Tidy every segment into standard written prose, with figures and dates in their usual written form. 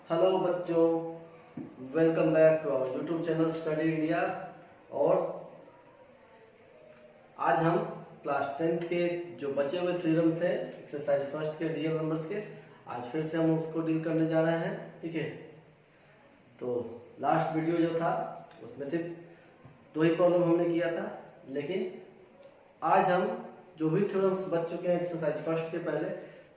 Hello बच्चों, welcome back to our YouTube channel study India. और आज हम क्लास 10 के जो बचे हुए थ्योरम थे एक्सरसाइज फर्स्ट के रियल नंबर्स के, आज फिर से हम उसको डील करने जा रहे हैं। ठीक है, तो लास्ट वीडियो जो था उसमें सिर्फ 2 ही प्रॉब्लम हमने किया था, लेकिन आज हम जो भी थ्योरम्स बच चुके हैं एक्सरसाइज फर्स्ट के पहले,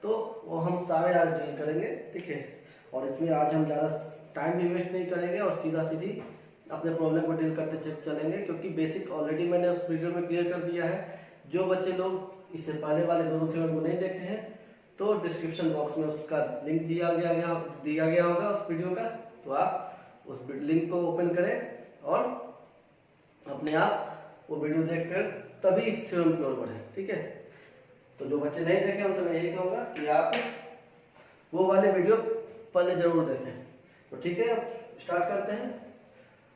तो वो हम सारे आज डील करेंगे। ठीक है, और इसमें आज हम ज़्यादा टाइम भी वेस्ट नहीं करेंगे और सीधा सीधी अपने प्रॉब्लम को डील करते चलेंगे, क्योंकि बेसिक ऑलरेडी मैंने उस वीडियो में क्लियर कर दिया है। जो बच्चे लोग इससे पहले वाले दोनों थ्योरम को नहीं देखे हैं तो डिस्क्रिप्शन बॉक्स में उसका लिंक दिया गया होगा उस वीडियो का, तो आप उस लिंक को ओपन करें और अपने आप वो वीडियो देखकर तभी इस थ्योरम की ओर बढ़े। ठीक है, तो जो बच्चे नहीं देखे उनसे मैं यही कहूँगा कि आप वो वाले वीडियो पहले जरूर देखें। तो ठीक है, अब स्टार्ट करते हैं।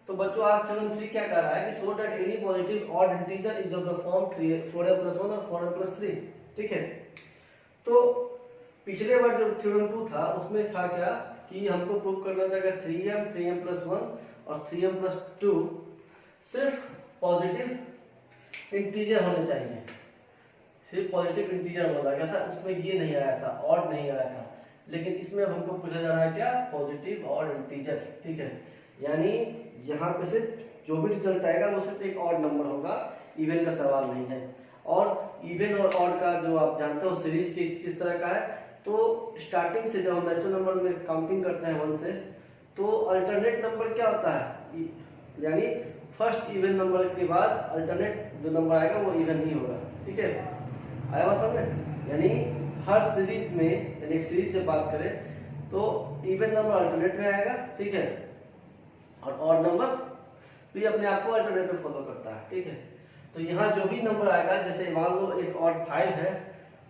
तो बच्चों आज थ्योरम 3 क्या कह रहा है कि so that any positive odd integer is of the form 4m+1 और 4m+3। ठीक है, तो पिछले बार जो थ्योरम 2 था उसमें था क्या कि हमको प्रूव करना था कि 3m, 3m+1 और 3m+2 सिर्फ पॉजिटिव इंटीजर होने चाहिए। सिर्फ पॉजिटिव इंटीजर बोला गया था, उसमें ये नहीं आया था, ऑड नहीं आया था। लेकिन इसमें हमको पूछा जा रहा है क्या, पॉजिटिव और इंटीजर। ठीक है, यानी यहाँ पे सिर्फ जो भी रिजल्ट आएगा वो सिर्फ एक ऑड नंबर होगा, इवन का सवाल नहीं है। और इवन और ऑड का जो आप जानते हो सीरीज किस तरह का है, तो स्टार्टिंग से जब हम नेचुरल नंबर में काउंटिंग करते हैं 1 से, तो अल्टरनेट नंबर क्या होता है, यानी फर्स्ट इवन नंबर के बाद अल्टरनेट जो नंबर आएगा वो इवन ही होगा। ठीक है, आया बात समझ? यानी हर सीरीज में, यानी एक सीरीज जब बात करें तो इवन नंबर अल्टरनेट में आएगा। ठीक है, और ऑड नंबर भी अपने आप को अल्टरनेट में फॉलो करता है। ठीक है, तो यहाँ जो भी नंबर आएगा, जैसे मान लो एक ऑड 5 है,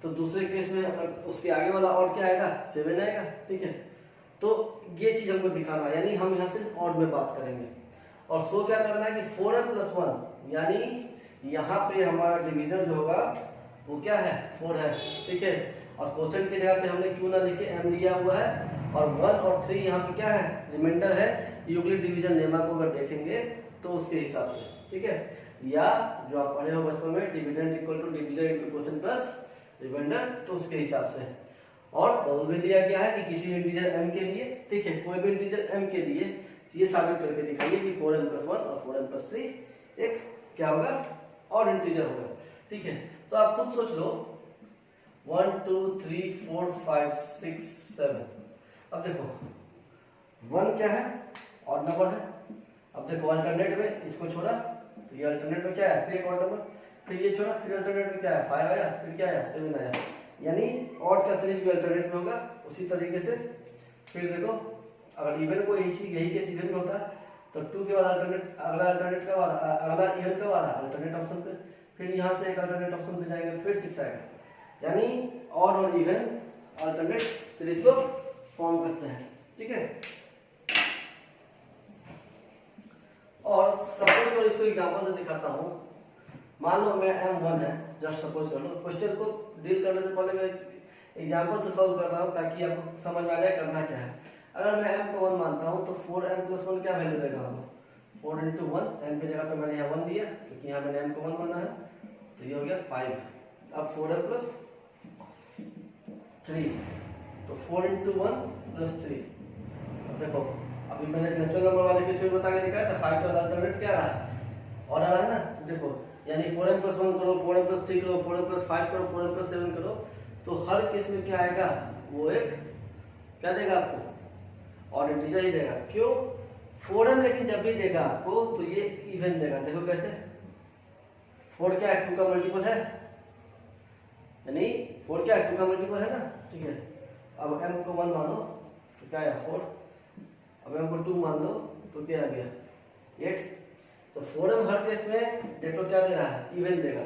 तो दूसरे केस में उसके आगे वाला ऑड क्या आएगा, 7 आएगा। ठीक है, तो ये चीज हमको दिखाना है, यानी हम यहाँ सिर्फ ऑड में बात करेंगे। और सो क्या करना है कि 4m+1, यानी यहाँ पे हमारा डिवीजन जो होगा वो क्या है, 4 है। ठीक है, और क्वेश्चन की जगह पे हमने क्यों ना लिखे, m लिया हुआ है, और 1 और 3 यहाँ पे क्या है, रिमाइंडर है। यूक्लिड डिवीजन लेमा को अगर देखेंगे तो उसके हिसाब से। ठीक है, या जो आप पढ़े हो बचपन में, dividend equal to division into question plus remainder, तो उसके हिसाब से। और बदल भी दिया गया है कि किसी इंटीजर m के लिए, ठीक है, कोई भी इंटीजर m के लिए ये साबित करके दिखाइए कि 4m+1 और 4m+3 एक क्या होगा, ऑड इंटीजर होगा। ठीक है, तो आप खुद सोच लो, 1 2 3 4 5 6 7। अब देखो 1 क्या है, ऑड नंबर है। अब देखो अल्टरनेट में इसको छोड़ा तो ये अल्टरनेट में क्या है, फिर एक ऑड नंबर, फिर ये छोड़ा, फिर अल्टरनेट में क्या है, 5 आया, फिर क्या आया, 7 आया। यानी ऑड का सीरीज भी अल्टरनेट में होगा। उसी तरीके से फिर देखो, अगर इवन को यही केस इवन में होता तो 2 के बाद अल्टरनेट, अगला अल्टरनेट कब आ रहा, अगला इवन कब आ रहा, अल्टरनेट ऑप्शन पे, फिर यहाँ से एक अल्टरनेट ऑप्शन पे जाएंगे, फिर 6 आएगा। यानी ऑड और इवन अल्टरनेट सीरीज को फॉर्म करते हैं। ठीक है, और सपोज मैं इसको एग्जांपल से दिखाता हूँ। मान लो मैं m1 है, जस्ट सपोज कर लो। क्वेश्चन को डील करने से पहले मैं एग्जांपल से सॉल्व कर रहा हूँ ताकि आपको समझ में आ जाए करना क्या है। अगर मैं m को 1 मानता हूँ तो 4m+1 क्या वैल्यू देगा हमें, 4 × 1, m की जगह पे मैंने यहाँ 1 दिया क्योंकि यहाँ मैंने m को 1 माना है, तो ये हो गया 5। अब 4m+3, तो 4 × 1 + 3। अब देखो, अभी मैंने नेचुरल नंबर वाले केस में बता के दिखाया था, 5 का अल्टरनेट क्या रहा, और आ रहा है ना। तो देखो, यानी 4m+1 करो, 4m+3 करो, 4m+5 करो, 4m+7 करो, तो हर केस में क्या आएगा, वो एक क्या देगा आपको, और इंटीजर ही देगा। क्यों, 4m लेकिन जब भी देगा आपको तो ये इवन देगा। देखो कैसे, 4 क्या है, 2 का मल्टीपल है, यानी 4 क्या है, 2 का मल्टीपल है ना। ठीक है, अब m को 1 मानो तो क्या है, 4। अब m को 2 मान लो तो क्या आ गया, 8। तो 4m हर केस में देखो क्या दे रहा है, इवन देगा।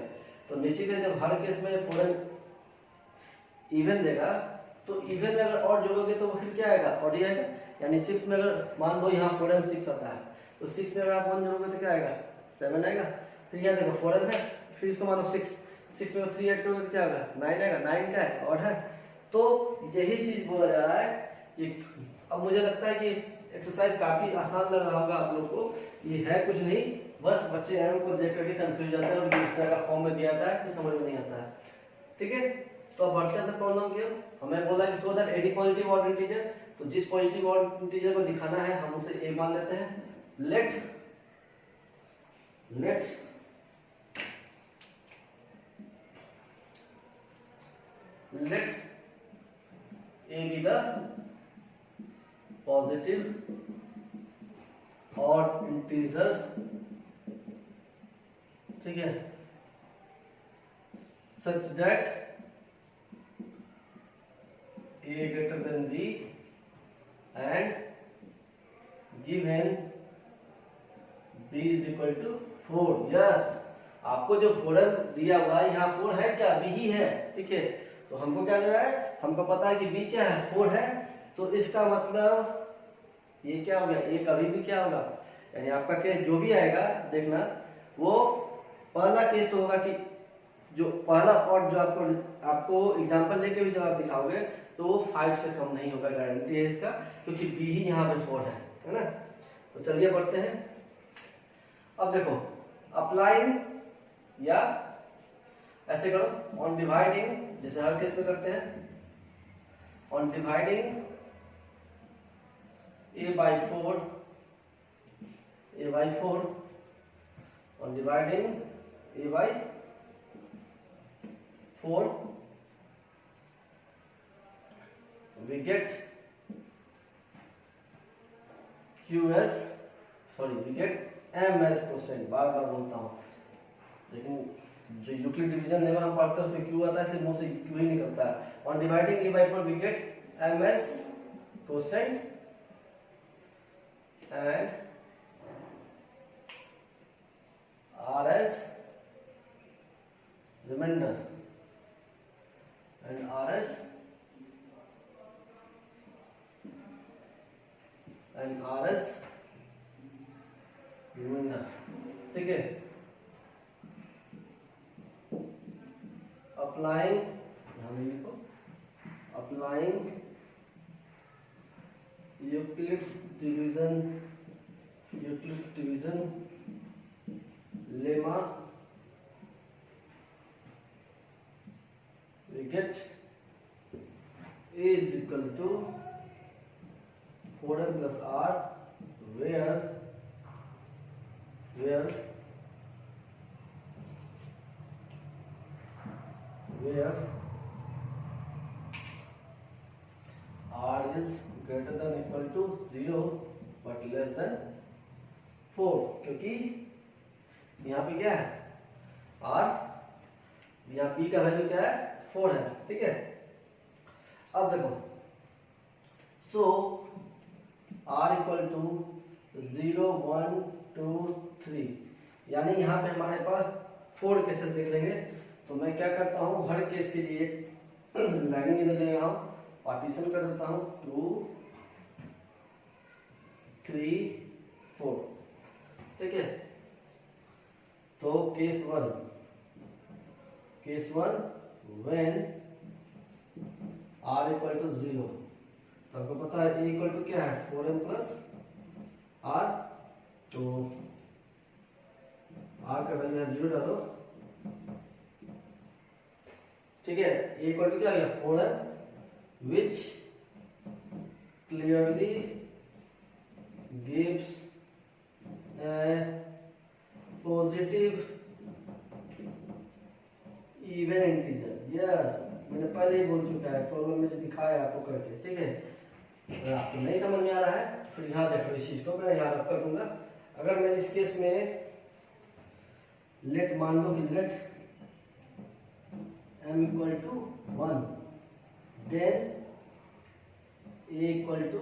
तो निश्चित है जब हर केस में 4m इवन देगा, तो इवन में अगर और जोड़ोगे तो फिर क्या आएगा, ऑड ही आएगा। यानी 6 में अगर मान लो यहाँ 4m 6 आता है, तो 6 में अगर आप 1 जोड़ोगे तो क्या आएगा, 7 आएगा। फिर यहाँ देखो 4m है, फिर इसको मानो 6 में 3 ऐड करोगे तो क्या होगा, 9 आएगा। 9 क्या है, ऑड है। तो यही चीज बोला जा रहा है कि अब मुझे लगता है कि एक्सरसाइज काफी आसान लग रहा होगा आप लोग को। ये है कुछ नहीं, बस बच्चे एम को देख करके कंफ्यूज जाते हैं और इस तरह का फॉर्म में दिया था कि समझ में नहीं आता है। ठीक है, तो अब बढ़ते हैं प्रॉब्लम की। हमें बोला कि so that any positive odd integer, तो जिस पॉजिटिव ऑड इंटीजर को दिखाना है हम उसे ए मान लेते हैं। Let a be the positive odd integer, ठीक है, such that a greater than b and given b is equal to 4। Yes, आपको जो 4 दिया हुआ है यहाँ 4 है क्या? b ही है। ठीक है, तो हमको क्या ले रहा है, हमको पता है कि b क्या है, 4 है। तो इसका मतलब ये क्या हो गया, ये कभी भी क्या होगा, यानी आपका केस जो भी आएगा देखना, वो पहला केस तो होगा कि जो पहला और जो आपको एग्जांपल लेके भी जब आप दिखाओगे तो वो 5 से कम नहीं होगा, गारंटी है इसका, क्योंकि b ही यहाँ पे 4 है ना। तो चलिए बढ़ते हैं। अब देखो अप्लाइंग या ऐसे करो ऑन डिवाइडिंग, जैसे हर केस में करते हैं, on dividing a by 4 on dividing a by 4 we get we get m as question. बार बार बोलता हूँ, लेकिन जो यूक्लिड डिवीजन लेवल हम पढ़ते हैं उसमें क्यू आता है, इसलिए मुंह से क्यू ही निकलता है। On dividing a by 4 we get m as question and r as remainder and r as remainder। ठीक है, applying, applying Euclid's division lemma we get a is equal to 4m plus r where r is greater than equal to 0 but less than 4, क्योंकि यहाँ पे क्या है r, यहाँ p का value क्या है 4 है। ठीक है, अब देखो सो r इक्वल टू 0 1 2 3, यानी यहाँ पे हमारे पास 4 केसेस देख लेंगे। तो मैं क्या करता हूँ, हर केस के लिए लाइनिंग इधर ले रहा हूँ, पार्टीशन कर देता हूँ 2 3 4। ठीक है, तो case 1 when r equal to 0, तो आपको पता है a इक्वल टू क्या है 4m प्लस r, तो r का वैल्यू 0 डालो। ठीक है, a इक्वल टू क्या आ गया 4m which clearly gives a positive even integer। Yes, मैंने पहले ही बोल चुका है, प्रॉब्लम में जो दिखाया आपको करके। ठीक है, अगर आपको नहीं समझ में आ रहा है फिर यहाँ देखो, इस चीज को मैं याद रख कर दूंगा। अगर मैं इस केस में लेट मान लो कि let m equal to 1 then a equal to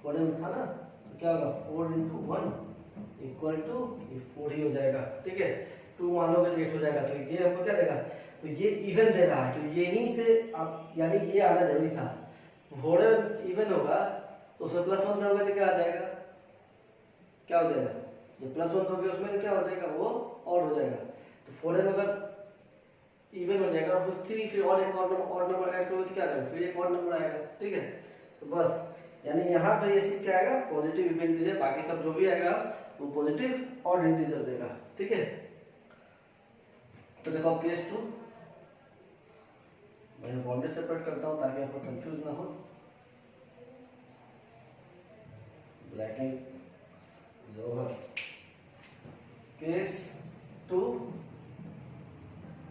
4m था ना, तो क्या होगा 4 into 1 इक्वल टू 4 ही हो जाएगा। ठीक है, 2 मानोगे तो 8 हो जाएगा, तो ये हमको क्या देगा, तो ये इवन दे रहा है, तो यहीं से आप यानी ये आना जरूरी था। 4m इवन होगा तो उसमें +1 दोगे तो क्या आ जाएगा, क्या हो जाएगा, जब +1 दोगे उसमें क्या हो जाएगा, वो और हो जाएगा। तो 4m अगर इवन हो जाएगा तो 3 फिर और एक और नंबर ऐड करोगे तो क्या आएगा, फिर एक और नंबर आएगा। ठीक है, तो बस यानी यहाँ पे ये सिर्फ क्या आएगा, पॉजिटिव इवन इंटीजर, बाकी सब जो भी आएगा वो पॉजिटिव और इंटीजर देगा। ठीक है, तो देखो केस 2, मैं बाउंड्री सेपरेट करता हूँ ताकि आपको कंफ्यूज ना हो। Black and Johar, case 2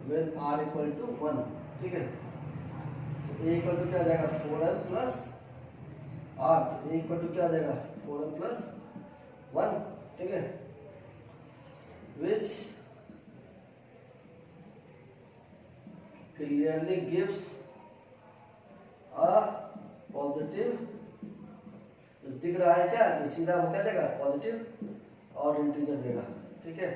with r equal to 1। ठीक है, तो a इक्वल टू क्या आ जाएगा 4m प्लस r, तो a इक्वल टू क्या आ जाएगा 4m प्लस 1। ठीक है, which clearly gives a positive, दिख रहा है क्या, ये सीधा वो क्या देगा पॉजिटिव और इंटीजर देगा। ठीक है,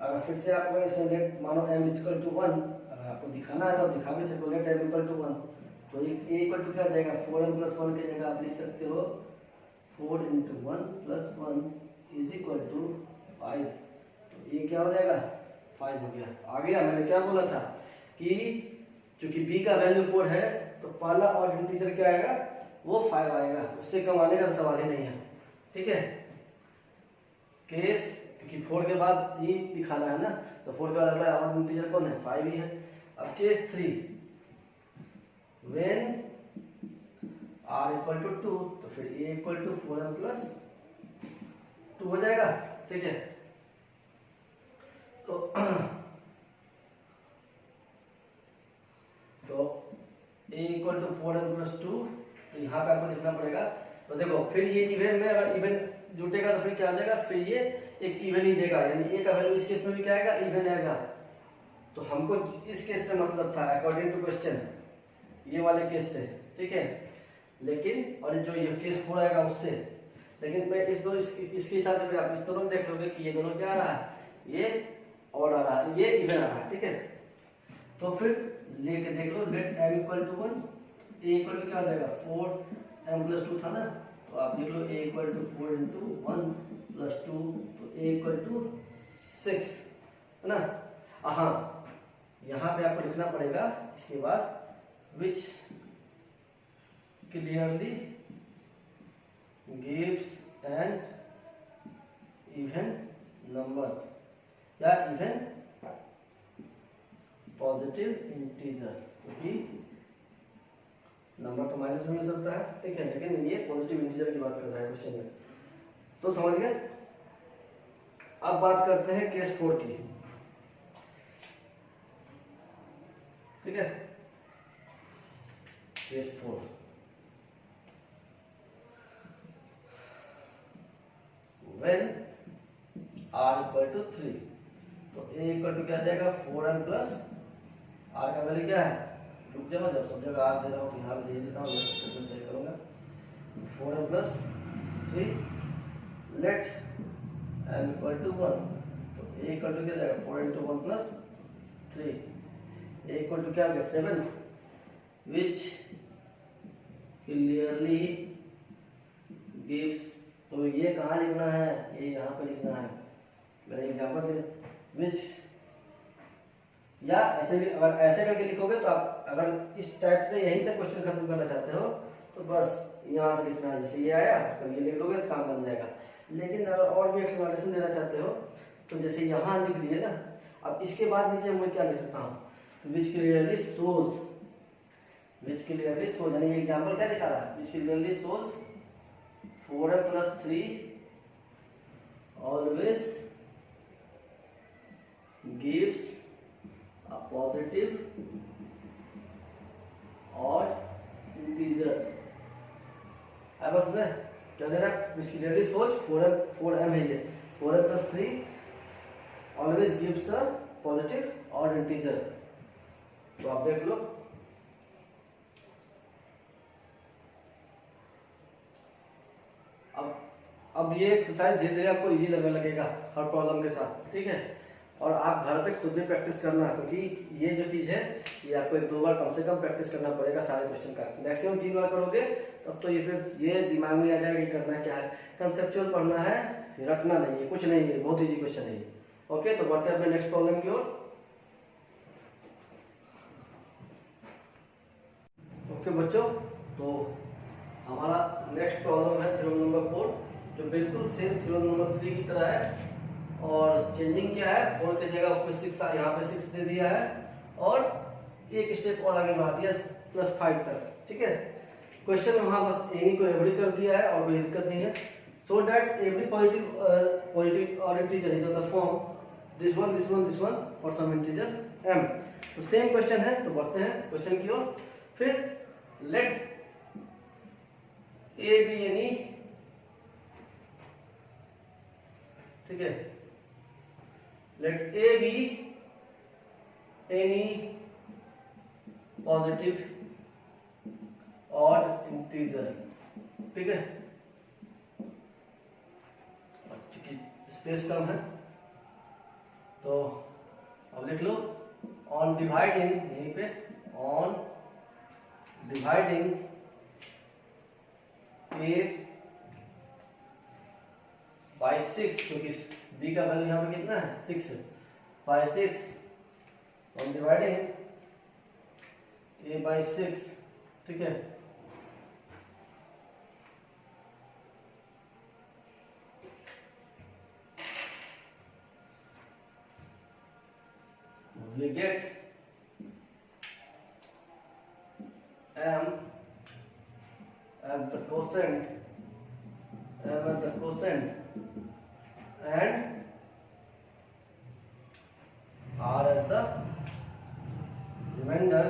अगर फिर से आपको इसमें लेट मानो m इक्वल टू 1, अगर आपको दिखाना है तो दिखा भी सकते हो, लेट m इक्वल टू 1, तो a इक्वल टू क्या जाएगा 4m प्लस 1 की जगह आप लिख सकते हो 4 into 1 plus 1 is equal to 5। तो ये क्या हो जाएगा 5 हो गया। आ गया, मैंने क्या बोला था कि चूंकि b का वैल्यू 4 है तो पहला और इंटीजर क्या आएगा वो 5 आएगा, उससे कम आने का सवाल ही नहीं है। ठीक है, केस क्योंकि 4 के बाद ये दिखाना है ना, तो 4 के बाद अगला और इंटीजर कौन है 5 ही है। अब case 3, when r equal to 2, तो फिर a equal to 4m plus 2 हो जाएगा। ठीक है, तो a equal to 4m plus 2, तो यहाँ पे आपको लिखना पड़ेगा। तो देखो फिर ये इवन में अगर इवन जुटेगा तो फिर क्या आ जाएगा, फिर ये एक इवन ही देगा, यानी a का वैल्यू इस केस में भी क्या आएगा इवन आएगा। तो हमको इस केस से मतलब था अकॉर्डिंग टू क्वेश्चन ये वाले केस से। ठीक है, लेकिन और जो ये केस 4 आएगा उससे, लेकिन मैं इसके हिसाब से आप इस दोनों देख लोगे कि ये दोनों क्या आ रहा है, ये और आ रहा है, ये इवन आ रहा है। ठीक है, तो फिर लेके देख लो, let m equal to 1, a equal to क्या आ जाएगा 4m प्लस 2 था ना, तो आप देख लो a equal to 4 into 1 plus 2, तो a इक्वल टू 6 है ना। हाँ, यहाँ पे आपको लिखना पड़ेगा इसके बाद which clearly gives an even number या even पॉजिटिव इंटीजर, क्योंकि नंबर तो माइनस में मिल सकता है। ठीक है, लेकिन ये पॉजिटिव इंटीजर की बात कर रहा है क्वेश्चन में, तो समझ गए। अब बात करते हैं केस 4 की। ठीक है, case 4, when r equal to 3, तो a इक्वल टू क्या आ जाएगा 4m प्लस r का वैल्यू क्या है, रुक जाओ जब सब जगह r दे रहा हूँ तो यहाँ दे देता हूँ, मैं सही करूँगा 4m plus 3, let m equal to 1, तो a इक्वल टू क्या जाएगा 4 into 1 plus 3, a equal to क्या आ गया 7, विच क्लियरली गिव्स, तो ये कहाँ लिखना है, ये यहाँ पे लिखना है, मेरा एग्जाम्पल से विच, या ऐसे भी अगर ऐसे करके लिखोगे तो आप अगर इस टाइप से यहीं तक क्वेश्चन खत्म करना चाहते हो तो बस यहाँ से लिखना है, जैसे ये आया तो ये लिख दोगे तो काम बन जाएगा। लेकिन अगर और भी एक्सप्लेनेशन देना चाहते हो तो जैसे यहाँ लिख दिए ना, अब इसके बाद नीचे मैं क्या लिख सकता हूँ, विच क्लियरली शोज, विच क्लियरली शोज, यानी एग्जाम्पल क्या दिखा रहा है, विच clearly shows 4m plus 3 always gives a positive और इंटीजर। अब बस में क्या दे रहा है, विच क्लियरली शोज 4m है, ये 4m plus 3 always gives a positive और इंटीजर। तो आप देख लो, अब ये एक्सरसाइज धीरे धीरे आपको इजी लगने लगेगा हर प्रॉब्लम के साथ। ठीक है, और आप घर पे खुद भी प्रैक्टिस करना, क्योंकि ये जो चीज है ये आपको 1-2 बार कम से कम प्रैक्टिस करना पड़ेगा सारे क्वेश्चन का, मैक्सिमम 3 बार करोगे तब तो ये फिर ये दिमाग में आ जाएगा कि करना क्या है। कंसेप्चुअल पढ़ना है, रटना नहीं है, कुछ नहीं है, बहुत इजी क्वेश्चन है ये। ओके, तो बढ़ते हैं अपने नेक्स्ट प्रॉब्लम की ओर। ओके बच्चों, तो हमारा नेक्स्ट प्रॉब्लम है थ्योरम नंबर 4, जो बिल्कुल सेम थ्योरम नंबर 3 की तरह है। और चेंजिंग क्या है, 4 की जगह उसमें 6 यहाँ पे 6 दे दिया है और एक स्टेप और आगे बढ़ा दिया +5 तक। ठीक है, क्वेश्चन में वहां बस एनी को एवरी कर दिया है और कोई दिक्कत नहीं है। सो दैट एवरी पॉजिटिव और integer is of the form this one for some integer m। तो सेम क्वेश्चन है, तो बढ़ते हैं क्वेश्चन की ओर। फिर लेट ए बी एनी, ठीक है, let A be any positive odd integer. ठीक है, चूंकि स्पेस कम है तो अब लिख लो ऑन डिवाइडिंग, यहीं पे ऑन डिवाइडिंग a बाई 6, क्योंकि b का वैल्यू यहाँ पे कितना है 6 by 6, on dividing a by 6। ठीक है, we get m as the quotient, and r as the remainder,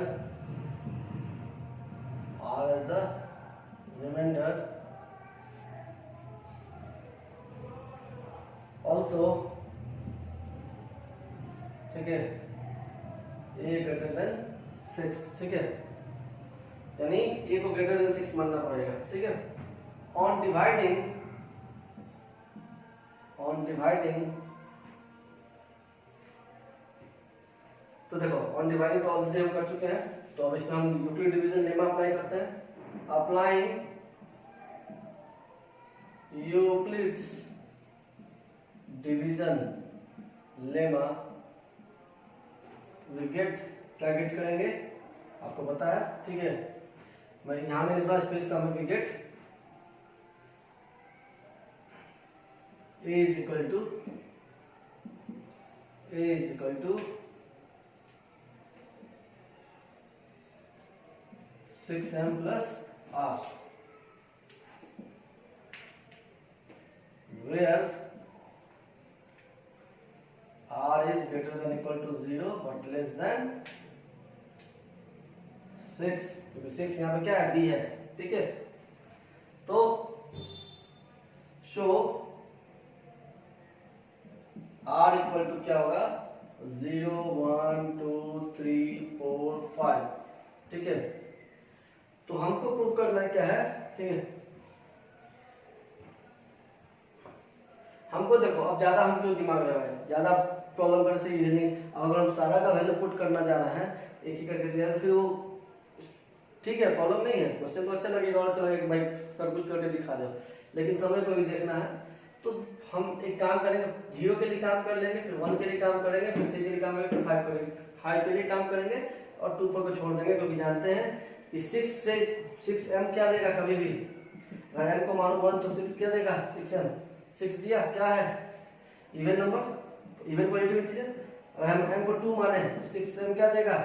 also, ठीक है, a greater than 6। ठीक है, यानी a को greater than 6 मानना पड़ेगा। ठीक है, ऑन डिवाइडिंग तो देखो ऑन डिवाइडिंग तो ऑलरेडी हम कर चुके हैं, तो अब इसमें हम यूक्लिड डिवीजन लेमा अप्लाई करते हैं। Applying Euclid's division lemma, we get, क्या गेट करेंगे आपको पता है। ठीक है, मैं यहां नहीं लिखा, स्पेस का, we get a is equal to 6m plus r, where r is greater than equal to 0 but less than 6, क्योंकि 6 यहाँ पे क्या है, b है। ठीक है, तो शो r इक्वल टू क्या होगा 0 1 2 3 4 5। ठीक है, तो हमको प्रूव करना क्या है। ठीक है, हमको देखो अब ज्यादा हम जो दिमाग लगाए, ज्यादा प्रॉब्लम कर से ये नहीं। अगर हम सारा का वैल्यू पुट करना जा रहा है एक ही करके ज्यादा, फिर वो ठीक है प्रॉब्लम नहीं है, क्वेश्चन तो अच्छा लगेगा और अच्छा लगेगा भाई सब कुछ करके दिखा दो, लेकिन समय को भी देखना है। तो हम एक काम करेंगे, 0 के लिए काम कर लेंगे, फिर 1 के लिए काम करेंगे, फिर 3 के लिए काम करेंगे, फिर 5 करेंगे, 5 के लिए काम करेंगे और 2 को छोड़ देंगे, क्योंकि जानते हैं कि 6 से 6m क्या देगा, कभी भी अगर m को मानो 1 तो 6 क्या देगा 6m, 6 दिया क्या है even number, even positive integer. अगर हम m को 2 माने तो 6m क्या देगा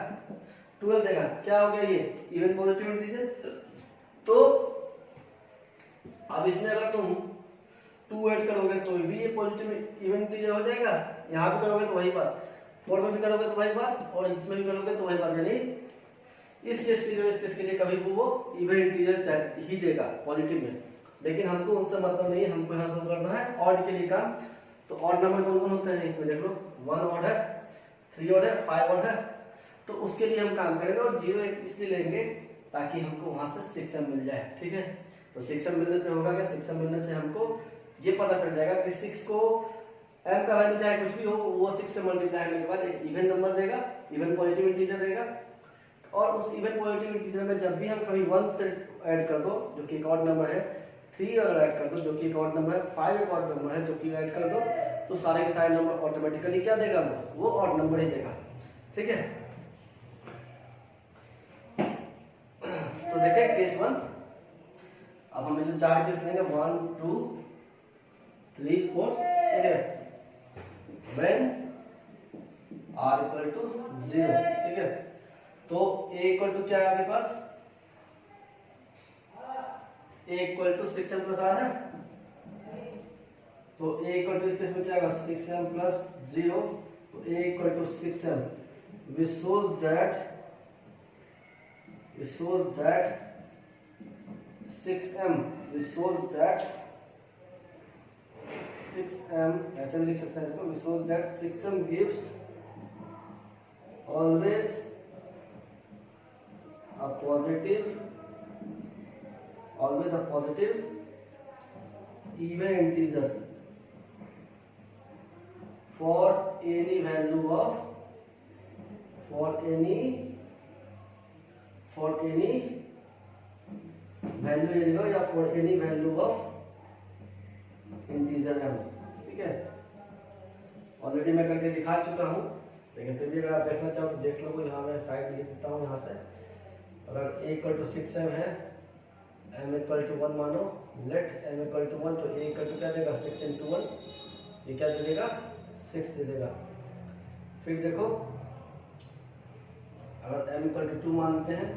12 देगा, क्या हो गया ये इवन पॉजिटिव इंटीजर। तो अब इसमें अगर तुम 2 ऐड करोगे तो भी ये पॉजिटिव इवन इंटीजर हो जाएगा, यहाँ भी करोगे तो वही बात, 4 में भी करोगे तो वही बात और इसमें भी करोगे तो वही बात। यानी इस केस के लिए, इस केस के लिए कभी भी वो इवन इंटीजर ही देगा पॉजिटिव में, लेकिन हमको उनसे मतलब नहीं है, हमको यहाँ से करना है ऑड के लिए काम। तो ऑड नंबर कौन कौन होते हैं इसमें देख लो, 1 ऑड है, 3 ऑड है, 5 ऑड है, तो उसके लिए हम काम करेंगे और 0 इसलिए लेंगे ताकि हमको वहां से 6m मिल जाए। ठीक है, तो 6m मिलने से होगा क्या, 6m मिलने से हमको ये पता चल जाएगा कि 6 को m का वैल्यू चाहे कुछ भी हो वो 6 से मल्टीप्लाई करने के बाद एक इवन नंबर देगा, इवन पॉजिटिव इंटीजर देगा। और उस इवन पॉजिटिव इंटीजर में जब भी हम कभी 1 से ऐड कर दो जो कि एक ऑड नंबर है, 3 अगर ऐड कर दो जो कि एक ऑड नंबर है, 5 एक ऑड नंबर है जो कि ऐड कर दो, तो सारे के सारे नंबर ऑटोमेटिकली क्या देगा, वो ऑड नंबर ही देगा। ठीक है, तो देखें केस 1 अब हम इसमें 4 केस लेंगे 1 2 3 4, ठीक है। व्हेन r इक्वल टू 0, ठीक है। तो a इक्वल टू क्या है आपके पास, a equal to 6m plus r है, तो a इक्वल टू इस केस में क्या होगा 6m प्लस 0, तो a equal to 6m, which shows that 6m, which shows that 6m, ऐसे भी लिख सकते हैं इसको, which shows that 6m gives always a positive even integer for any value of value या for any value of integer m, ठीक है। Already मैं करके दिखा चुका हूँ, लेकिन फिर भी अगर आप देखना चाहो तो देख लो। यहाँ मैं साइड लिख देता हूँ। यहाँ से अगर a इक्वल टू 6m है, m इक्वल टू 1 मानो, लेट m इक्वल टू 1, तो a इक्वल टू क्या देगा 6 into 1, ये क्या दे देगा 6 दे देगा। फिर देखो अगर m इक्वल टू 2 मानते हैं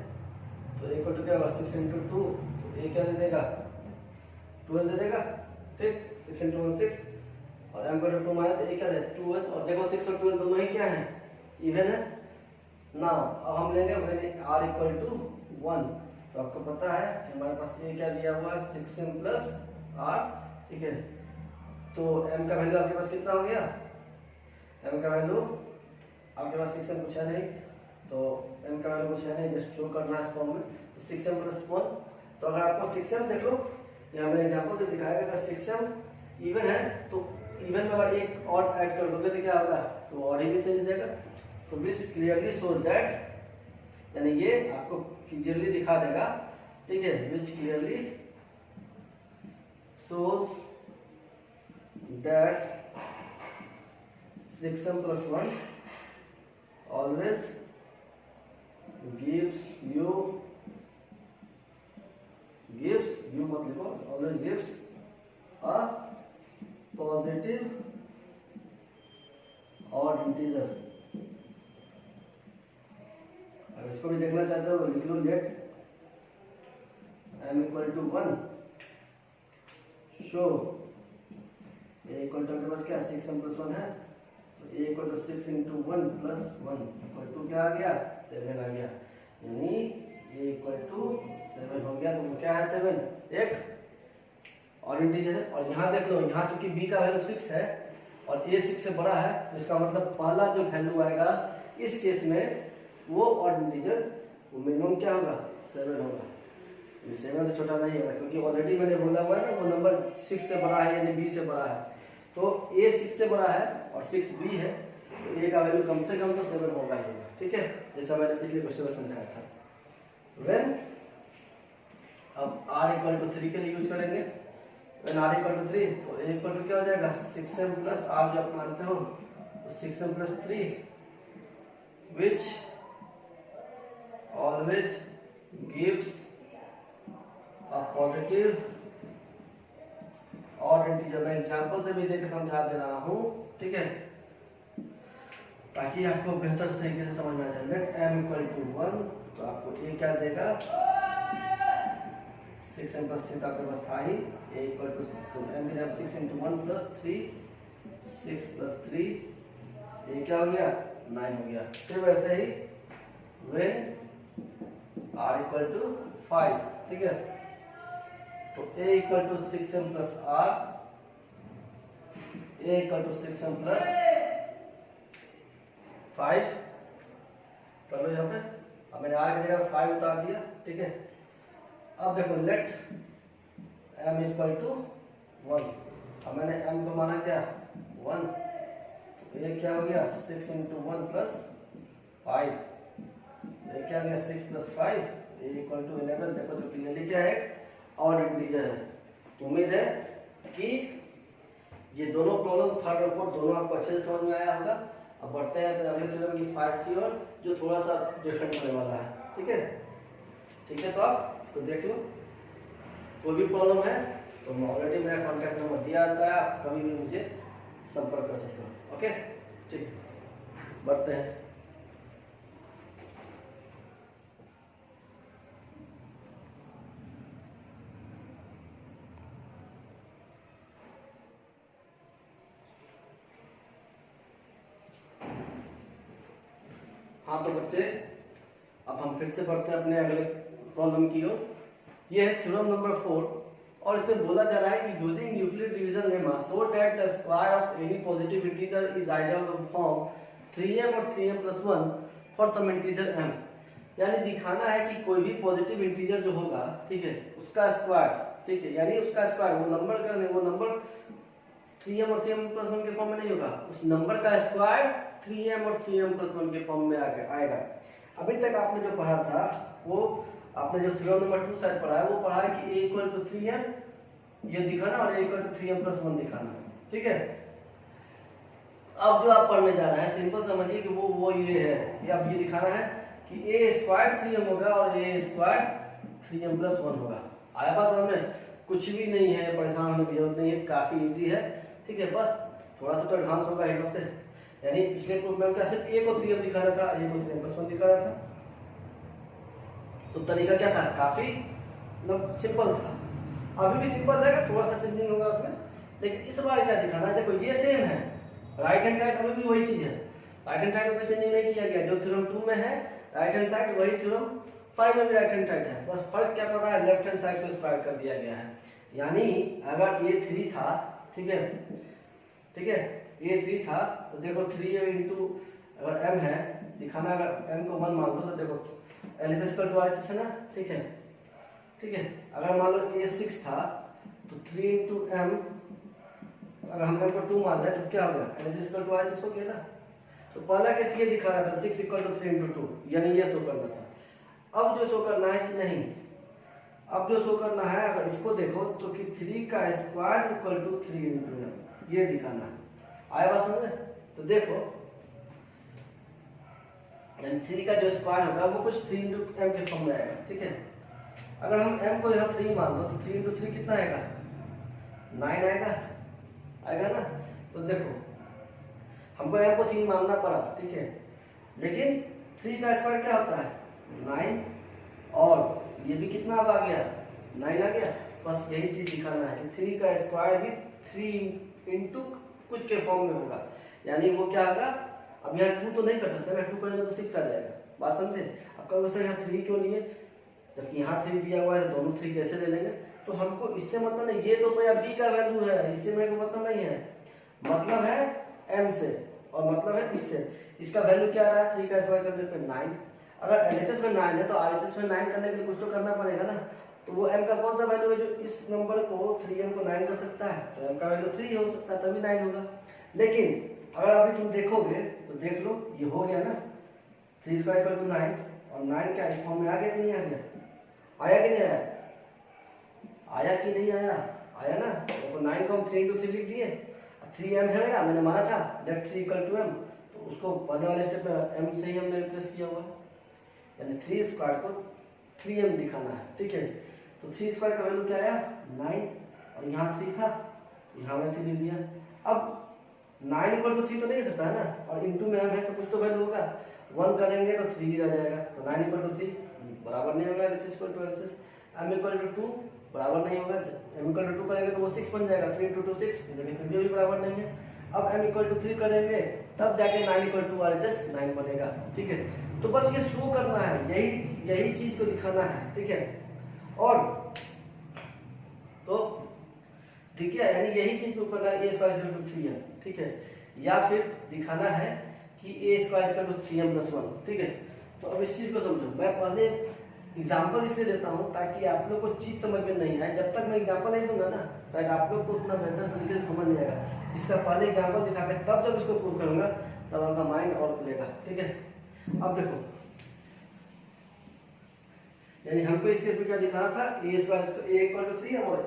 तो a इक्वल टू क्या होगा 6 into 2, तो a क्या दे देगा 12 दे देगा, ठीक। 6 into 1 6, और m इक्वल टू 2 माने तो a क्या है 2 है, और देखो 6 और 12 दोनों ही क्या है इवन है ना। अब हम लेंगे व्हेन r इक्वल टू 1, तो आपको पता है हमारे पास a क्या दिया हुआ है 6m प्लस r, ठीक है। तो m का वैल्यू आपके पास कितना हो गया, m का वैल्यू आपके पास 6m कुछ है नहीं, तो m का वैल्यू कुछ है नहीं, जस्ट शो करना है इस फॉर्म में। तो 6m प्लस 1, तो अगर आपको 6m देख लो, यहाँ मैंने एग्जांपल से दिखाया कि अगर 6m इवन है तो इवन में अगर एक और ऐड कर दोगे तो क्या होगा, तो और ही भी चेंज हो जाएगा। तो दिस क्लियरली शोज दैट, यानी ये आपको क्लियरली दिखा देगा, ठीक है, विच clearly shows that 6m plus 1 always gives you मत लिखो, always gives a positive और इंटीजर। अब इसको भी देखना चाहते हो तो लिख लो let m equal to 1 so a equal to के पास क्या 6m प्लस 1 है, तो a equal to 6 into 1 plus 1 equal to क्या आ गया 7 आ गया, यानी a इक्वल टू 7 हो गया। तो क्या है 7 एक और इंटीजर है। और यहाँ देख लो, यहाँ चूंकि b का वैल्यू 6 है और a 6 से बड़ा है, तो इसका मतलब पहला जो वैल्यू आएगा इस केस में वो और इंटीजर वो मिनिमम क्या होगा 7 होगा, 7 से छोटा नहीं होगा, क्योंकि ऑलरेडी मैंने बोला हुआ है ना वो नंबर 6 से बड़ा है यानी b से बड़ा है। तो a 6 से बड़ा है और 6 b है, तो a का वैल्यू कम से कम तो 7 होगा ही होगा, ठीक है, जैसा मैंने पिछले क्वेश्चन में समझाया था। व्हेन अब r इक्वल टू 3 के लिए यूज करेंगे, व्हेन r इक्वल टू 3, तो a इक्वल टू क्या हो जाएगा 6m प्लस r, जो आप मानते हो तो 6m plus 3 which always gives a positive और इंटीजर। मैं एग्जांपल से भी देख समझा दे रहा हूँ, ठीक है, ताकि आपको बेहतर तरीके से समझ में आ जाए। लेट m इक्वल टू 1, तो आपको a क्या देगा 6m प्लस 3 आपके पास था ही, a इक्वल टू m की जगह 6 into 1 प्लस 3, 6 प्लस 3, a क्या हो गया 9 हो गया। फिर वैसे ही व्हेन r इक्वल टू 5, ठीक है, तो a equal to 6m plus r, a equal to 6m plus 5 कर लो यहाँ पे। अब मैंने r की जगह 5 उतार दिया, ठीक है। अब देखो लेट m इक्वल टू 1, अब मैंने m को माना क्या 1, तो ये क्या हो गया 6 into 1 प्लस 5, ये क्या हो गया 6 प्लस 5, ये इक्वल टू 11। देखो तो क्लियरली क्या है और इंटीजर है। तो उम्मीद है कि ये दोनों प्रॉब्लम थर्ड और फोर्थ दोनों आपको अच्छे से समझ में आया होगा। अब बढ़ते हैं अगले चैप्टर की 5 की ओर, जो थोड़ा सा डिफरेंट होने वाला है, ठीक है। ठीक है, तो आप इसको देख लो। कोई भी प्रॉब्लम है तो ऑलरेडी मेरा कॉन्टैक्ट नंबर दिया रहता है, आप कभी भी मुझे संपर्क कर सकते हो। ओके, ठीक, बढ़ते हैं। हाँ तो बच्चे, अब हम फिर से बढ़ते हैं अपने अगले प्रॉब्लम की ओर। ये है थ्योरम नंबर 4 और इसमें बोला जा रहा है कि using Euclid division lemma so that the square of any positive integer is ideal of form 3m और 3m + 1 for some integer m। यानी दिखाना है कि कोई भी पॉजिटिव इंटीजर जो होगा, ठीक है, उसका स्क्वायर, ठीक है, यानी उसका स्क्वायर वो नंबर 3m और 3m + 1 के फॉर्म में नहीं होगा, उस नंबर का स्क्वायर 3m और 3m + 1 के फॉर्म में आएगा। अभी तक आपने जो पढ़ा था वो आपने जो थ्योरम नंबर 2 शायद पढ़ा है, वो पढ़ा है कि a = 3m ये दिखाना और a = 3m + 1 दिखाना, ठीक है। अब जो आप पढ़ने जा रहे हैं सिंपल समझिए कि वो ये है, ये अब ये दिखाना है कि a² 3m होगा और a² 3m + 1 होगा। आया बात समझ में? कुछ भी नहीं है, परेशान होने की जरूरत नहीं है, काफी इजी है, ठीक है। बस थोड़ा सा तो एडवांस होगा एक से, यानी पिछले प्रूफ में क्या सिर्फ a को 3m दिखा रहा था, a को 3m + 1 दिखा रहा था, तो तरीका क्या था, काफी मतलब सिंपल था। अभी भी सिंपल रहेगा, थोड़ा सा चेंजिंग होगा उसमें, लेकिन इस बार क्या दिखाना है, देखो ये सेम है, राइट हैंड साइड अभी भी वही चीज है, राइट हैंड साइड में कोई चेंजिंग नहीं किया गया, जो थ्योरम 2 में है राइट हैंड साइड वही थ्योरम 5 में भी राइट हैंड साइड है, बस फर्क क्या पड़ रहा है, लेफ्ट हैंड साइड को स्क्वायर कर दिया गया है। यानी अगर ये 3 था, ठीक है, ठीक है, ये 3 था तो देखो 3m इंटू अगर m है, दिखाना अगर m को 1 मान लो तो देखो LHS = RHS है ना, ठीक है, ठीक है। अगर मान लो a 6 था तो 3 इंटू m, अगर हम m को 2 मान लें तो क्या हो गया, LHS = RHS हो गया ना। तो पहला केस ये दिखा रहा था 6 = 3 इंटू 2, यानी ये शो करना था। अब जो शो करना है कि नहीं, अब जो शो करना है अगर इसको देखो तो कि 3 का स्क्वायर = 3 इंटू m, ये दिखाना है। आया बात समझ में? तो देखो 3 का जो स्क्वायर होगा वो कुछ 3 इंटू m के फॉर्म में आएगा, ठीक है। अगर हम m को यहाँ 3 मान लो तो 3 इंटू 3 कितना आएगा, 9 आएगा ना। तो देखो हमको m को 3 मानना पड़ा, ठीक है, लेकिन 3 का स्क्वायर क्या होता है 9, और ये भी कितना अब आ गया 9 आ गया। बस यही चीज दिखाना है कि 3 का स्क्वायर भी 3 इंटू कुछ के फॉर्म में होगा, यानी वो क्या होगा, अब यहाँ 2 तो नहीं कर सकते, मैं 2 करेंगे तो 6 आ जाएगा, बात समझे। अब कहोगे सर यहाँ 3 क्यों लिए, जबकि यहाँ 3 दिया हुआ है तो दोनों 3 कैसे ले लेंगे। तो हमको इससे मतलब नहीं, ये तो भैया b का वैल्यू है, इससे मेरे को मतलब नहीं है, मतलब है m से और मतलब है इससे। इसका वैल्यू क्या आ रहा है, 3 का स्क्वायर करने पे 9, अगर LHS में 9 है तो RHS में 9 करने के लिए कुछ तो करना पड़ेगा ना। तो वो m का कौन सा वैल्यू है जो इस नंबर को 3m को 9 कर सकता है, तो m का वैल्यू 3 हो सकता है, तभी 9 होगा। लेकिन अगर अभी तुम देखोगे तो देख लो ये हो गया ना, 3² = 9 और 9 क्या इस फॉर्म में आ गया कि नहीं आ गया, आया कि नहीं आया, आया कि नहीं आया, आया ना। तो 9 को हम 3 इंटू 3 लिख दिए, 3m है मेरा, मैंने माना था लेट 3 = m, तो उसको पहले वाले स्टेप में m से ही हमने रिप्लेस किया हुआ, यानी 3² को 3m दिखाना है, ठीक है। तो 3² का वैल्यू क्या आया 9, और यहाँ 3 था, यहाँ मैंने 3 लिख दिया। अब 9 = 3 तो नहीं हो सकता है ना, और इंटू में m है तो कुछ तो वैल्यू होगा, 1 करेंगे तो 3 आ जाएगा, तो 9 = 3 बराबर नहीं होगा, LHS = RHS, m = 2 बराबर नहीं होगा, m = 2 करेंगे तो वो 6 बन जाएगा, 3 × 2 6, लेकिन फिर भी बराबर नहीं है। अब m = 3 करेंगे तब जाके 9 = RHS 9 बनेगा, ठीक है। तो बस ये शो करना है, यही चीज को दिखाना है, ठीक है। और तो ठीक है, यानी यही चीज को करना है, a² = 3m, ठीक है, या फिर दिखाना है कि a² = 3m + 1, ठीक है। तो अब इस चीज को समझो, मैं पहले एग्जांपल इसलिए देता हूं ताकि आप लोग को चीज समझ में नहीं आए, जब तक मैं एग्जांपल नहीं दूंगा ना शायद आप लोग को उतना बेहतर तरीके से समझ नहीं आएगा। इसका पहले एग्जांपल दिखा के तब जब इसको प्रूव करूंगा तब आपका माइंड और खुलेगा, ठीक है। अब देखो, यानी हमको इस केस में क्या दिखाना था, a² = 3m और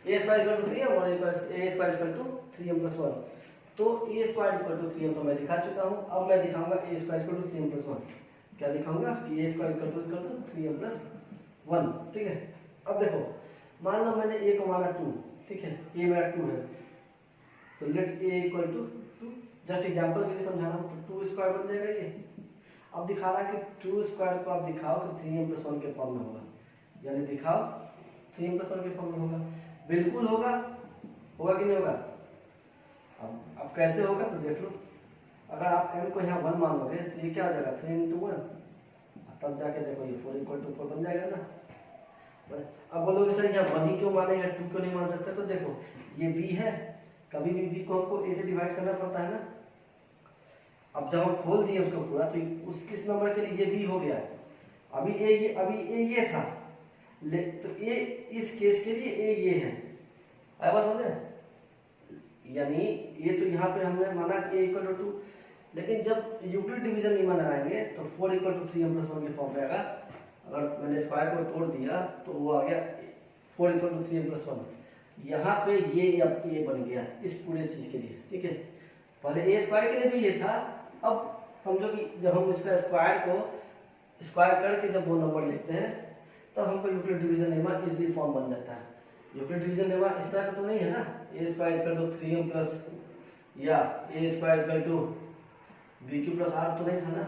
a² = 3m और a² = 3m + 1। तो a² = 3m तो मैं दिखा चुका हूं, अब मैं दिखाऊंगा a² = 3m + 1। क्या दिखाऊंगा कि a² = 3m + 1, ठीक है। अब देखो मान लो मैंने a को माना 2, ठीक है, a मेरा 2 है, तो let a equal to 2, just example के लिए समझा रहा हूँ, तो 2 स्क्वायर बन जाएगा ये। अब दिखा रहा है कि 2 स्क्वायर को आप दिखाओ कि 3m+1 के फॉर्म में होगा, यानी दिखाओ 3m+1 के फॉर्म में होगा। बिल्कुल होगा, होगा कि नहीं होगा? अब कैसे होगा तो देख लो, अगर आप m को यहाँ 1 मान लोगे तो ये क्या हो जाएगा 3 × 1, तब जाके देखो ये 4 = 4 बन जाएगा ना। अब बोलोगे सर यहाँ 1 ही क्यों मानेगा, 2 क्यों नहीं मान सकते? तो देखो ये b है, कभी भी b को हमको a से डिवाइड करना पड़ता है ना। अब जब हम खोल दिए उसको पूरा तो उस किस नंबर के लिए ये b हो गया, अभी a ये था, तो a इस केस के लिए a ये है। आया बात समझे? यानी ये तो यहाँ पे हमने माना a = 2, लेकिन जब यूक्लिड डिवीजन नहीं बनाएंगे तो 4 = 3m+1 के फॉर्म में आएगा। अगर मैंने स्क्वायर को तोड़ दिया तो वो आ गया 4 = 3m+1, यहाँ पे ये अब ये बन गया इस पूरे चीज के लिए, ठीक है। पहले a स्क्वायर के लिए भी ये था, अब समझो कि जब हम इसका स्क्वायर को स्क्वायर करके जब वो नंबर लिखते हैं तब हमको Euclid division lemma easily form बन जाता है। यूक्लिड डिवीजन लेमा इस तरह का तो नहीं है ना, a स्क्वायर = 3m+ या a स्क्वायर = bq + r तो नहीं था ना।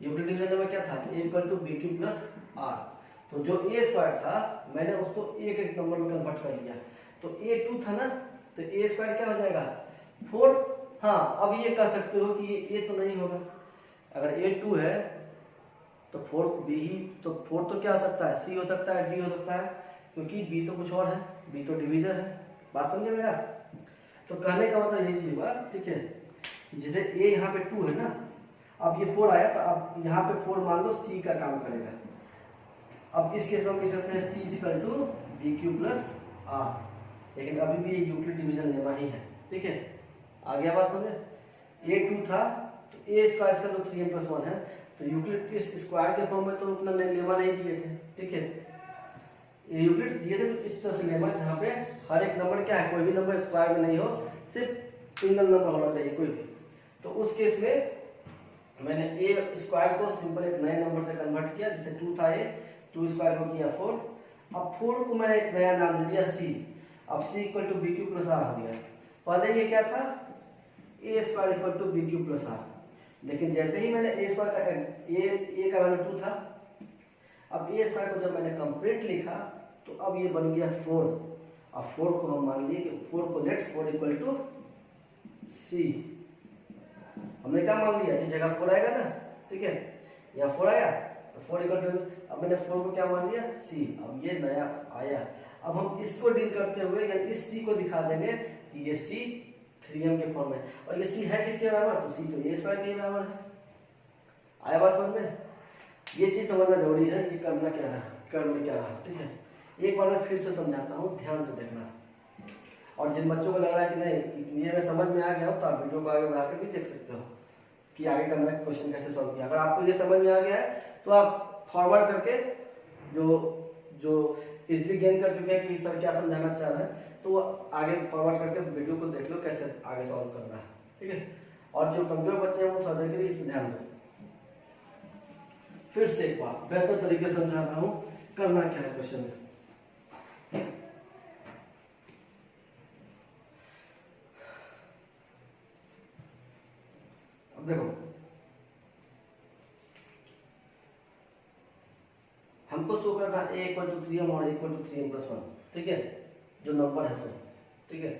यूक्लिड डिवीजन लेमा क्या था, a = bq + r, तो जो a स्क्वायर था मैंने उसको एक एक नंबर में कन्वर्ट कर लिया, तो a 2 था ना, तो a स्क्वायर क्या हो जाएगा 4। हाँ, अब ये कह सकते हो कि ये तो नहीं होगा, अगर a 2 है तो 4 b ही, तो 4 तो क्या हो सकता है, c हो सकता है, d हो सकता है, क्योंकि b तो कुछ और है, b तो डिवीजर है। बात समझे मेरा? तो कहने का मतलब यही चीज हुआ, ठीक है, जैसे a यहाँ पे 2 है ना, अब ये 4 आया तो अब यहाँ पे 4 मान लो c का काम करेगा। अब इस केस में हम लिख सकते हैं c = bq + r, लेकिन अभी भी ये यूक्लिड डिवीजन लेमा ही है, ठीक है। आ गया बात समझे? a 2 था तो a स्क्वायर = 3m+1 है, तो यूक्लिड इस स्क्वायर के फॉर्म में तो उतना लेमा नहीं दिए थे, ठीक है। यूक्लिड दिए थे तो इस तरह से लेमा जहाँ पे हर एक नंबर क्या है, कोई भी नंबर स्क्वायर में नहीं हो, सिर्फ सिंगल नंबर होना चाहिए कोई भी। तो उस केस में मैंने a स्क्वायर को सिंपल एक नए नंबर से कन्वर्ट किया, जैसे 2 था a, 2 स्क्वायर को किया 4, अब 4 को मैंने एक नया नाम दे दिया c, अब c = bq + r हो गया। पहले ये क्या था, a स्क्वायर = bq + r, लेकिन जैसे ही मैंने a स्क्वायर का a का वैल्यू 2 था, अब a स्क्वायर को जब मैंने कंप्लीट लिखा तो अब ये बन गया 4। अब 4 को हम मान लिए कि 4 को लेट 4 = c, हमने क्या मान लिया, इस जगह 4 आएगा ना, ठीक है, यहाँ 4 आया तो 4 = अब मैंने 4 को क्या मान लिया c, अब ये नया आया। अब हम इसको डील करते हुए या इस c को दिखा देंगे कि ये c 3m के फॉर्म में, और ये c है किसके बराबर, तो c तो a स्क्वायर के बराबर है। आया बात समझ में? ये चीज समझना जरूरी है कि करना क्या है, करना क्या है, ठीक है। एक बार मैं फिर से समझाता हूँ, ध्यान से देखना, और जिन बच्चों को लग रहा है कि नहीं ये मैं समझ में आ गया हो तो आप वीडियो को आगे बढ़ा के भी देख सकते हो कि आगे का मैंने क्वेश्चन कैसे सॉल्व किया। अगर आपको ये समझ में आ गया है तो आप फॉरवर्ड करके जो इजली गेन कर चुके हैं कि सर क्या समझाना चाह रहे हैं, तो वो आगे फॉरवर्ड करके वीडियो को देख लो कैसे आगे सॉल्व करना है, ठीक है। और जो कमजोर बच्चे हैं वो थोड़ा देर के लिए इस पर ध्यान दो। फिर से एक बार बेहतर तरीके से समझा रहा हूँ, करना क्या है क्वेश्चन में। अब देखो, हमको शो करना a = 3m और a = 3m+1, ठीक है, जो नंबर है सो, ठीक है।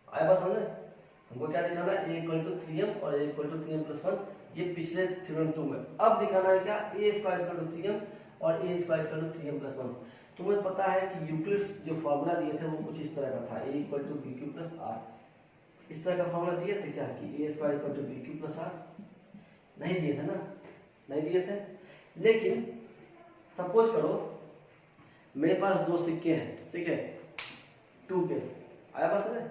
आया बात समझे? हमको क्या दिखाना है, a = 3m और a = 3m+1, ये पिछले थ्योरम 2 में। अब दिखाना है क्या, a स्क्वायर = 3m और a स्क्वायर = 3m+1। तुम्हें पता है कि यूक्लिड्स जो फॉर्मूला दिए थे वो कुछ इस तरह का था, a = bq + r, इस तरह का फॉर्मूला दिए थे क्या कि a स्क्वायर = bq + r, नहीं दिए थे ना, नहीं दिए थे। लेकिन सपोज करो मेरे पास 2 सिक्के हैं, ठीक है, 2 के। आया बात है?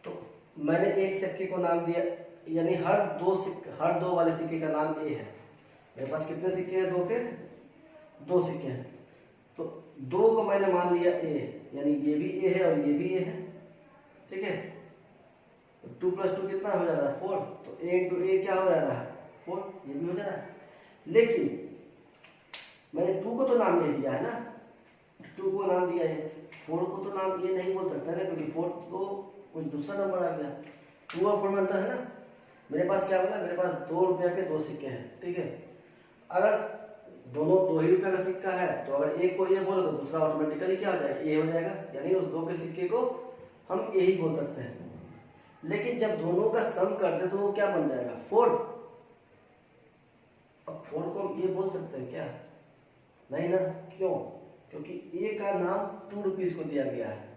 तो मैंने एक सिक्के को नाम दिया, यानी हर दो वाले सिक्के का नाम a है। मेरे पास कितने सिक्के हैं, 2 के 2 सिक्के हैं, तो 2 को मैंने मान लिया a, यानी ये भी a है और ये भी a है, ठीक है। तो 2 + 2 कितना हो जा रहा है, 4, तो a × a क्या हो जा रहा है, 4, ये भी हो जा रहा है। लेकिन मैंने 2 को तो नाम नहीं दिया है ना, को नाम दिया है, 4 को तो नाम ये नहीं बोल सकता ना, क्योंकि 4 तो कुछ दूसरा नंबर आ गया। 2 और 4 बनता है ना। मेरे पास क्या बोला, मेरे पास 2 रुपया के 2 सिक्के हैं, ठीक है। अगर दोनों 2 ही रुपया का सिक्का है तो अगर एक को ये बोलो तो दूसरा ऑटोमेटिकली क्या हो जाएगा, ए हो जाएगा, यानी उस 2 के सिक्के को हम ए ही बोल सकते हैं। लेकिन जब दोनों का सम करते तो वो क्या बन जाएगा, 4। अब 4 को हम ये बोल सकते हैं क्या, नहीं ना, क्यों, क्योंकि ए का नाम 2 रुपीज को दिया गया है,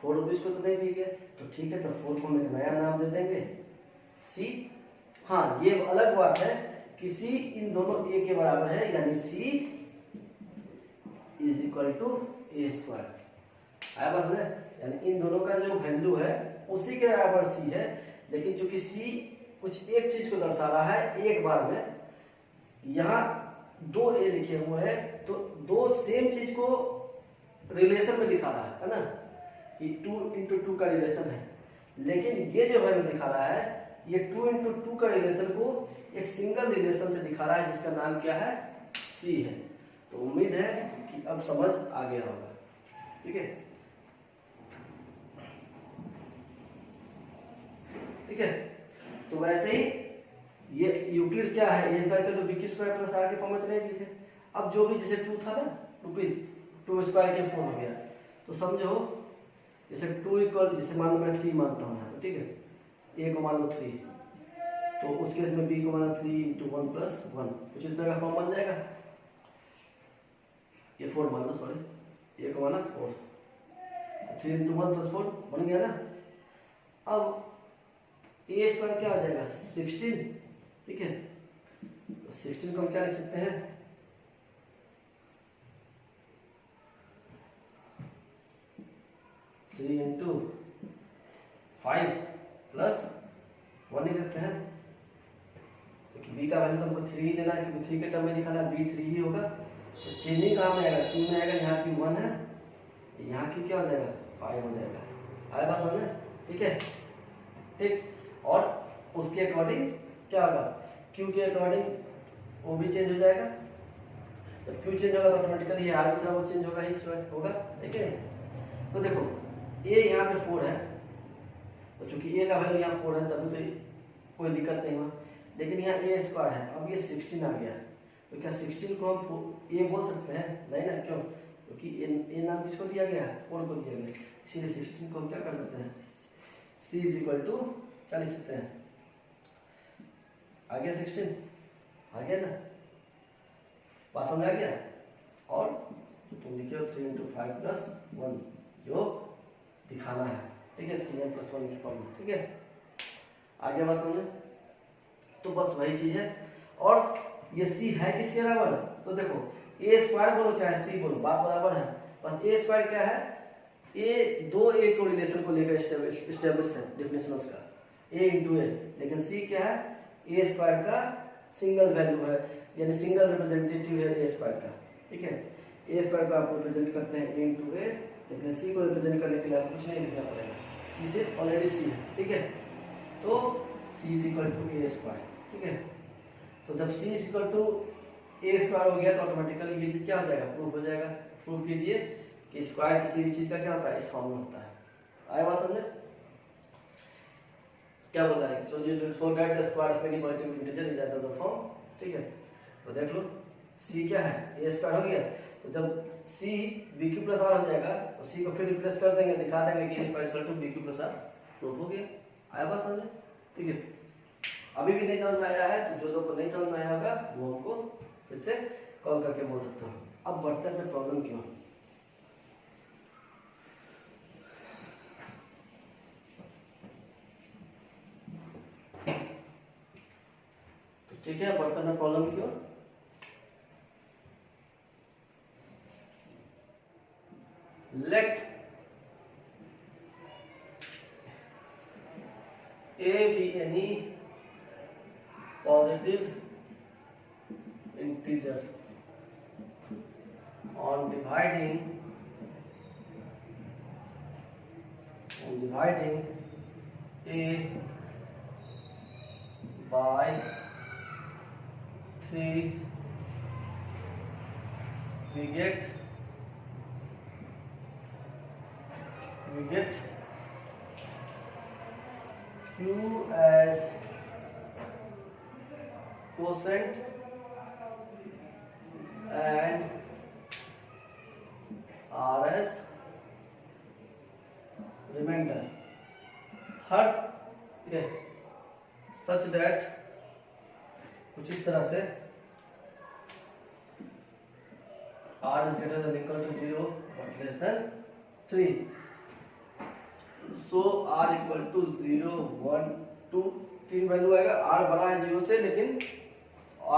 4 रुपीज को तो नहीं दी गया। तो ठीक है, तो 4 को हम एक नया नाम दे देंगे सी। हाँ, ये अलग बात है कि सी इन दोनों ए के बराबर है, यानी c is equal to a square. आया बात है, यानी इन दोनों का जो वैल्यू है उसी के बराबर सी है। लेकिन चूंकि सी कुछ एक चीज को दर्शा रहा है एक बार में, यहाँ 2 ए लिखे हुए हैं तो 2 सेम चीज को रिलेशन में दिखा रहा है ना, कि 2 इंटू 2 का रिलेशन है। लेकिन ये जो वैल्यू दिखा रहा है, ये 2 इंटू 2 का रिलेशन को एक सिंगल रिलेशन से दिखा रहा है, जिसका नाम क्या है, सी है। तो उम्मीद है कि अब समझ आ गया होगा, ठीक है। ठीक है, तो वैसे ही ये यूक्लिड क्या है, ए स्क्वायर तो बी की स्क्वायर प्लस आर के फॉर्म में नहीं थे। अब जो भी जैसे 2 था ना, रुपीज 2 स्क्वायर के 4 हो गया, तो समझो जैसे 2 इक्वल, जैसे मान लो मैं 3 मानता हूँ यहाँ पे, ठीक है, ए को मान लो 3, तो उस केस में बी को मान लो 3 इंटू 1 प्लस 1, कुछ इस तरह का फॉर्म बन जाएगा। ये 4 मान लो, सॉरी, ए को माना 4, तो 3 इंटू 1 प्लस 4 बन गया ना। अब ए स्क्वायर क्या हो जाएगा, 16, ठीक है। तो 16 को हम क्या लिख सकते हैं, 3 इंटू 5 प्लस 1 लिख सकते हैं, क्योंकि बी का वैल्यू तो हमको 3 ही देना है, क्योंकि 3 के टर्म में लिखा है, बी 3 ही होगा। तो चेंजिंग कहाँ में आएगा, 2 में आएगा, यहाँ की 1 है, यहाँ की क्या हो जाएगा, 5 हो जाएगा। आया बात समझ में, ठीक है, ठीक। और उसके अकॉर्डिंग क्या होगा, क्यू के अकॉर्डिंग वो भी चेंज हो जाएगा। जब क्यू चेंज होगा तो ऑटोमेटिकली ये आर भी थोड़ा वो चेंज होगा, ही होगा, ठीक है। तो देखो ए यहाँ पे 4 है, तो चूंकि ए का वैल्यू यहाँ 4 है, तभी तो कोई दिक्कत नहीं हुआ। लेकिन यहाँ ए स्क्वायर है, अब ये 16 आ गया, तो क्या 16 को हम ए बोल सकते हैं, नहीं ना, क्यों, क्योंकि ए नाम किसको दिया गया है, 4 को दिया गया, इसीलिए 16 को हम क्या कर सकते हैं, सी इज इक्वल टू क्या लिख सकते हैं, आ गया 16, आ गया ना, बात समझ आ गया। और तुम लिखे हो 3 इंटू 5 प्लस 1 जो दिखाना है, ठीक है, 3n प्लस 1 की फॉर्म, ठीक है, आगे बात समझे। तो बस वही चीज है। और ये c है किसके बराबर, तो देखो ए स्क्वायर बोलो चाहे c बोलो, बात बराबर है। बस ए स्क्वायर क्या है, ए 2 ए को रिलेशन को लेकर एस्टेब्लिश है, डेफिनेशन उसका a इंटू ए। लेकिन c क्या है, ए स्क्वायर का सिंगल वैल्यू है, यानी सिंगल रिप्रेजेंटेटिव है ए स्क्वायर का, ठीक है। ए स्क्वायर को आप रिप्रेजेंट करते हैं ए इंटू ए, लेकिन सी को रिप्रेजेंट करने के लिए आपको कुछ नहीं लिखना पड़ेगा, सी से ऑलरेडी सी है, ठीक है। तो c is equal to a square, ठीक है। तो जब c is equal to a square हो गया तो ऑटोमेटिकली ये चीज क्या हो जाएगा, प्रूफ हो जाएगा। प्रूफ कीजिए कि स्क्वायर किसी भी चीज का क्या होता है, इस फॉर्म में होता है। आया बात समझे, क्या बोला है, so you so that the square of any positive integer is at the form, ठीक है। तो देख लो c क्या है, a स्क्वायर हो गया, तो जब c bq प्लस r हो जाएगा तो c को फिर रिप्लेस कर देंगे, दिखा देंगे कि a square equal to bq plus r, proof हो गया। आया बात समझ, ठीक है। अभी भी नहीं समझ में आया है तो जो लोग को नहीं समझ में आया होगा वो हमको फिर से कॉल करके बोल सकते हो। अब बढ़ते हैं प्रॉब्लम क्यों, तो ठीक है, बढ़ते हैं प्रॉब्लम क्यों। Let A be any positive integer on dividing A by 3 we get we get Q as quotient and R as remainder. हर ये such that कुछ इस तरह से R is greater than equal to 0 but less than 3. So R equal to 0, 1, 2 तीन value आएगा. R बड़ा है 0 से, लेकिन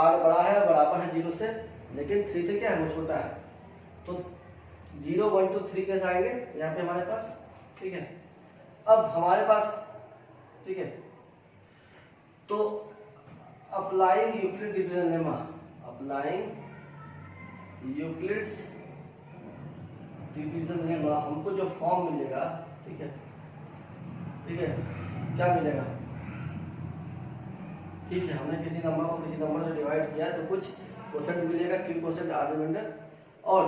R बड़ा है बराबर है 0 से, लेकिन 3 से क्या है, वो छोटा है. तो 0, 1, 2, 3 कैसे आएंगे यहाँ पे हमारे पास. ठीक है, अब हमारे पास, ठीक है, तो applying Euclid division lemma, applying Euclid's division lemma, हमको जो फॉर्म मिलेगा, ठीक है, ठीक है, क्या मिलेगा. ठीक है, हमने किसी नंबर को किसी नंबर से डिवाइड किया तो कुछ क्वोशेंट मिलेगा, Q क्वोशेंट R रिमाइंडर, और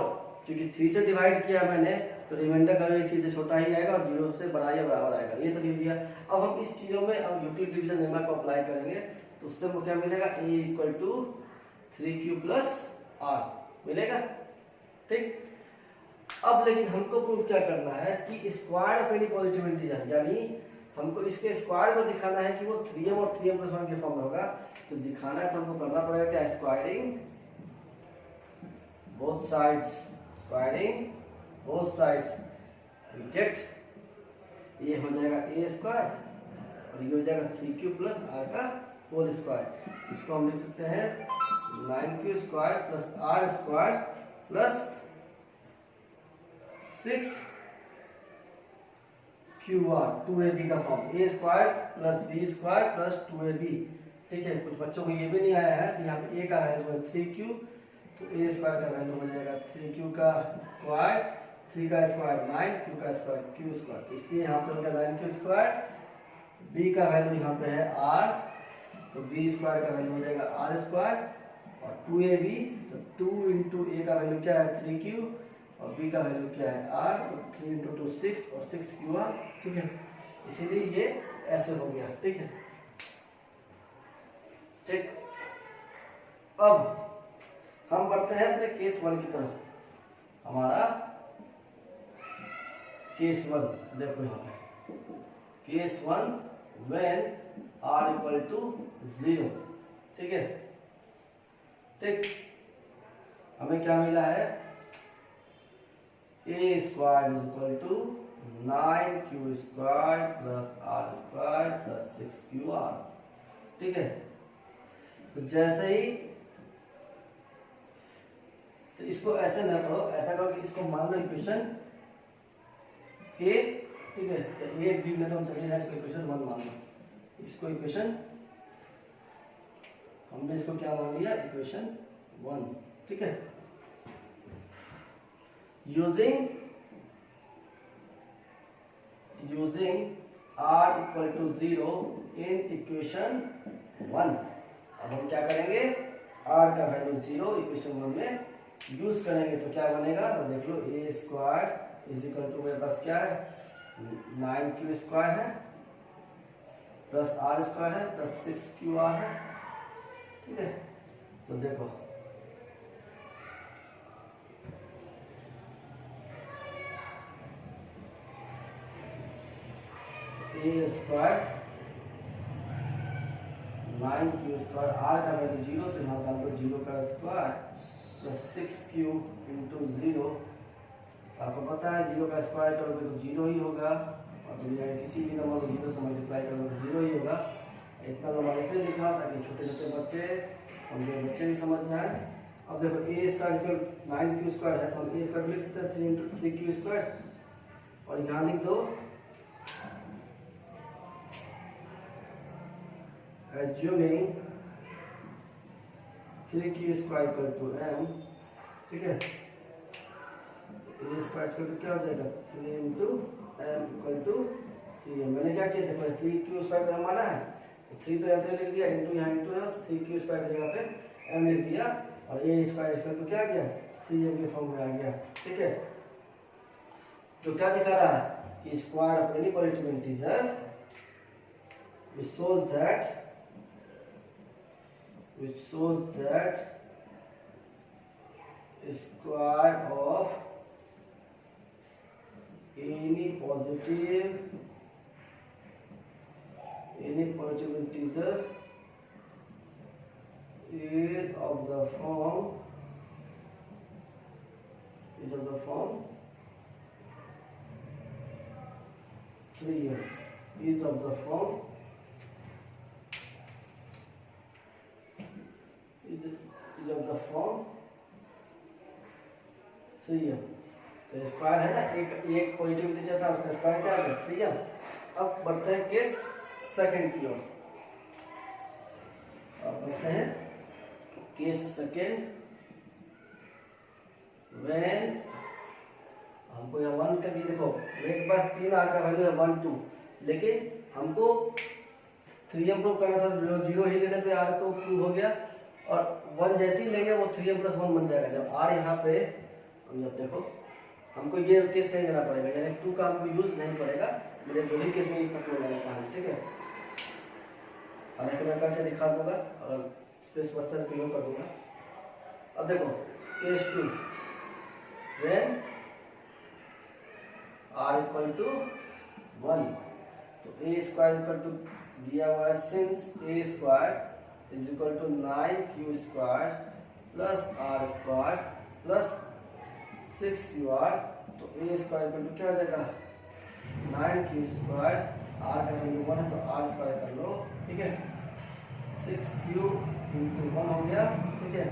क्योंकि 3 से डिवाइड किया मैंने तो रिमाइंडर का भी 3 से छोटा ही आएगा और 0 से बड़ा या बराबर आएगा. ये तो लिख दिया. अब हम इस चीजों में अब यूक्लिड डिवीजन लेमा को अप्लाई करेंगे तो उससे हमको क्या मिलेगा, A equal to 3Q plus R मिलेगा. ठीक, अब लेकिन हमको प्रूफ क्या करना है कि square of any positive integer, यानी हमको इसके स्क्वायर को दिखाना है कि वो 3m और 3m प्लस 1 के फॉर्म में होगा. तो दिखाना है तो हमको करना पड़ेगा क्या, squaring both sides, squaring both sides, we get ये हो जाएगा a स्क्वायर और ये हो जाएगा 3q प्लस r का होल स्क्वायर. इसको हम लिख सकते हैं 9q square plus r square plus 6QR 2ab का form, a square plus b square plus 2ab. ठीक है, कुछ बच्चों को ये भी नहीं आया है कि यहाँ पे a का वैल्यू है 3q, तो a स्क्वायर का वैल्यू हो जाएगा 3q का स्क्वायर, 3 का स्क्वायर 9, q का स्क्वायर q स्क्वायर. तो इसलिए यहाँ पे होगा 9q स्क्वायर, b का वैल्यू यहाँ पे है r, तो b स्क्वायर का वैल्यू हो जाएगा r स्क्वायर और 2ab, तो 2 इंटू a का वैल्यू क्या है 3q और b का वैल्यू क्या है r, तो 3 इंटू 2 6 और 6qr. ठीक है, इसीलिए ये ऐसे हो गया. ठीक है, ठीक. अब हम बढ़ते हैं अपने केस 1 की तरफ. हमारा केस 1 देखो यहाँ पे, case 1 when r equal to 0. ठीक है, ठीक, हमें क्या मिला है, a square is equal to 9q square plus r square plus 6qr. ठीक है, तो जैसे ही, तो इसको ऐसे न करो, ऐसा करो कि इसको मान लो इक्वेशन a. ठीक है, तो a b में तो हम चले जाए, इसको इक्वेशन 1 मान लो. इसको इक्वेशन, हमने इसको क्या मान लिया, इक्वेशन 1. ठीक है, using r equal to 0 in equation 1. अब हम क्या करेंगे, r का वैल्यू 0 इक्वेशन 1 में यूज करेंगे तो क्या बनेगा, तो देख लो a square is equal to, मेरे पास क्या है 9q स्क्वायर है प्लस r स्क्वायर है प्लस 6qr है. ठीक है, तो देखो a square 9q square, r का वैल्यू 0, तो यहाँ डाल दो 0 का स्क्वायर प्लस 6q इंटू 0. आपको पता है 0 का स्क्वायर करोगे तो 0 ही होगा, और दुनिया में किसी भी नंबर को 0 से मल्टीप्लाई करोगे तो 0 ही होगा. इतना नंबर इसलिए लिखा ताकि छोटे छोटे बच्चे, हम जो बच्चे भी समझ जाए. अब देखो a स्क्वायर 9q स्क्वायर है तो हम a स्क्वायर लिख सकते हैं 3 इंटू 3q स्क्वायर, और यहाँ लिख दो assuming 3q square equal to m. ठीक है, a स्क्वायर इक्वल टू क्या हो जाएगा 3 into m equal to 3m. मैंने क्या किया, देखो 3q स्क्वायर पे हम आना है तो 3 तो यहाँ लिख दिया, इंटू यहाँ इंटू है, 3q स्क्वायर की जगह पे m लिख दिया, और a स्क्वायर इक्वल टू क्या आ गया 3m के फॉर्म में आ गया. ठीक है, जो क्या दिखा रहा है square of any positive integer, which shows that square of any positive integer is of the form 3m, is of the form 3m। तो स्क्वायर है ना, एक पॉजिटिव इंटीजर था, उसका स्क्वायर क्या है 3m। अब बढ़ते हैं केस सेकंड की ओर। अब बढ़ते हैं केस सेकंड, व्हेन हमको यहाँ 1 का दिया, देखो मेरे पास 3 आर का वैल्यू है 1 2, लेकिन हमको 3m प्रूव करना था, 0 ही लेने पे आर को प्रूव हो गया, और 1 जैसे ही लेंगे वो 3m + 1 बन जाएगा। जब आर यहाँ पे, जब देखो हमको ये केस नहीं लेना पड़ेगा, यानी 2 का हमको यूज नहीं पड़ेगा, मेरे दो ही केस में ये फर्क लगाना है, ठीक है। हालांकि मैं करके दिखा दूंगा, और स्पेस बस्तर प्रयोग कर दूंगा। अब देखो केस 2, व्हेन r = 1, तो a² दिया हुआ है, since a² = 9q² + r² + 6qr, तो a² क्या हो जाएगा 9q², r का वैल्यू 1 है तो r² कर लो, ठीक है। 6q × 1 हो गया, ठीक है।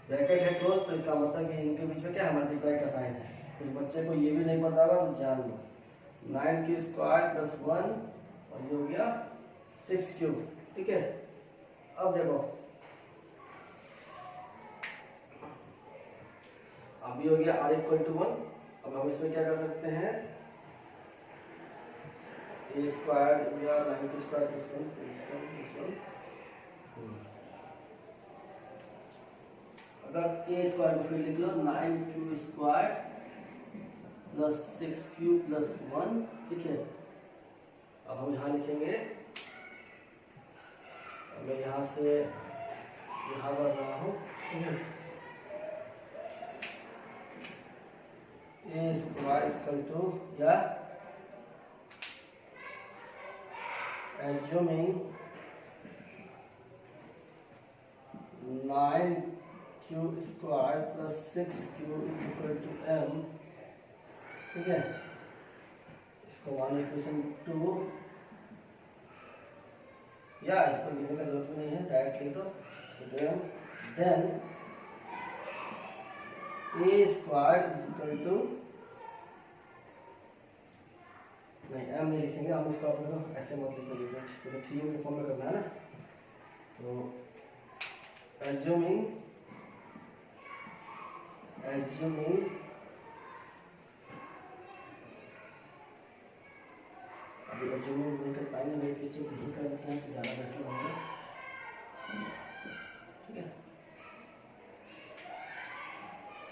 ब्रैकेट है क्लोज, तो इसका मतलब कि इनके बीच में क्या है, मल्टीप्लाई का साइन है। कुछ बच्चे को ये भी नहीं पता होगा तो जान लो, 9q² + 1 और ये हो गया 6q, ठीक है। अब देखो, अब ये हो गया r = 1। अब हम इसमें क्या कर सकते हैं, a² या 9q² + 1 अगर a² को फिर लिख लो 9q² + 6q + 1, ठीक है। अब हम यहाँ लिखेंगे, मैं यहाँ से यहाँ बढ़ रहा हूँ, ठीक है। a² = या assuming 9q² + 6q = m, ठीक है। इसको 1 इक्वेशन 2, या इसको लिखने का जरूरत नहीं है, डायरेक्ट लिख दो, देन a² नहीं m नहीं लिखेंगे हम, इसको आप लोग ऐसे मत लिखोगे, क्योंकि 3m के फॉर्म में करना है ना। तो assuming अभी assuming नहीं कर पाएंगे, मैं किस चीज नहीं कर देते हैं तो ज़्यादा बेहतर होगा, ठीक है।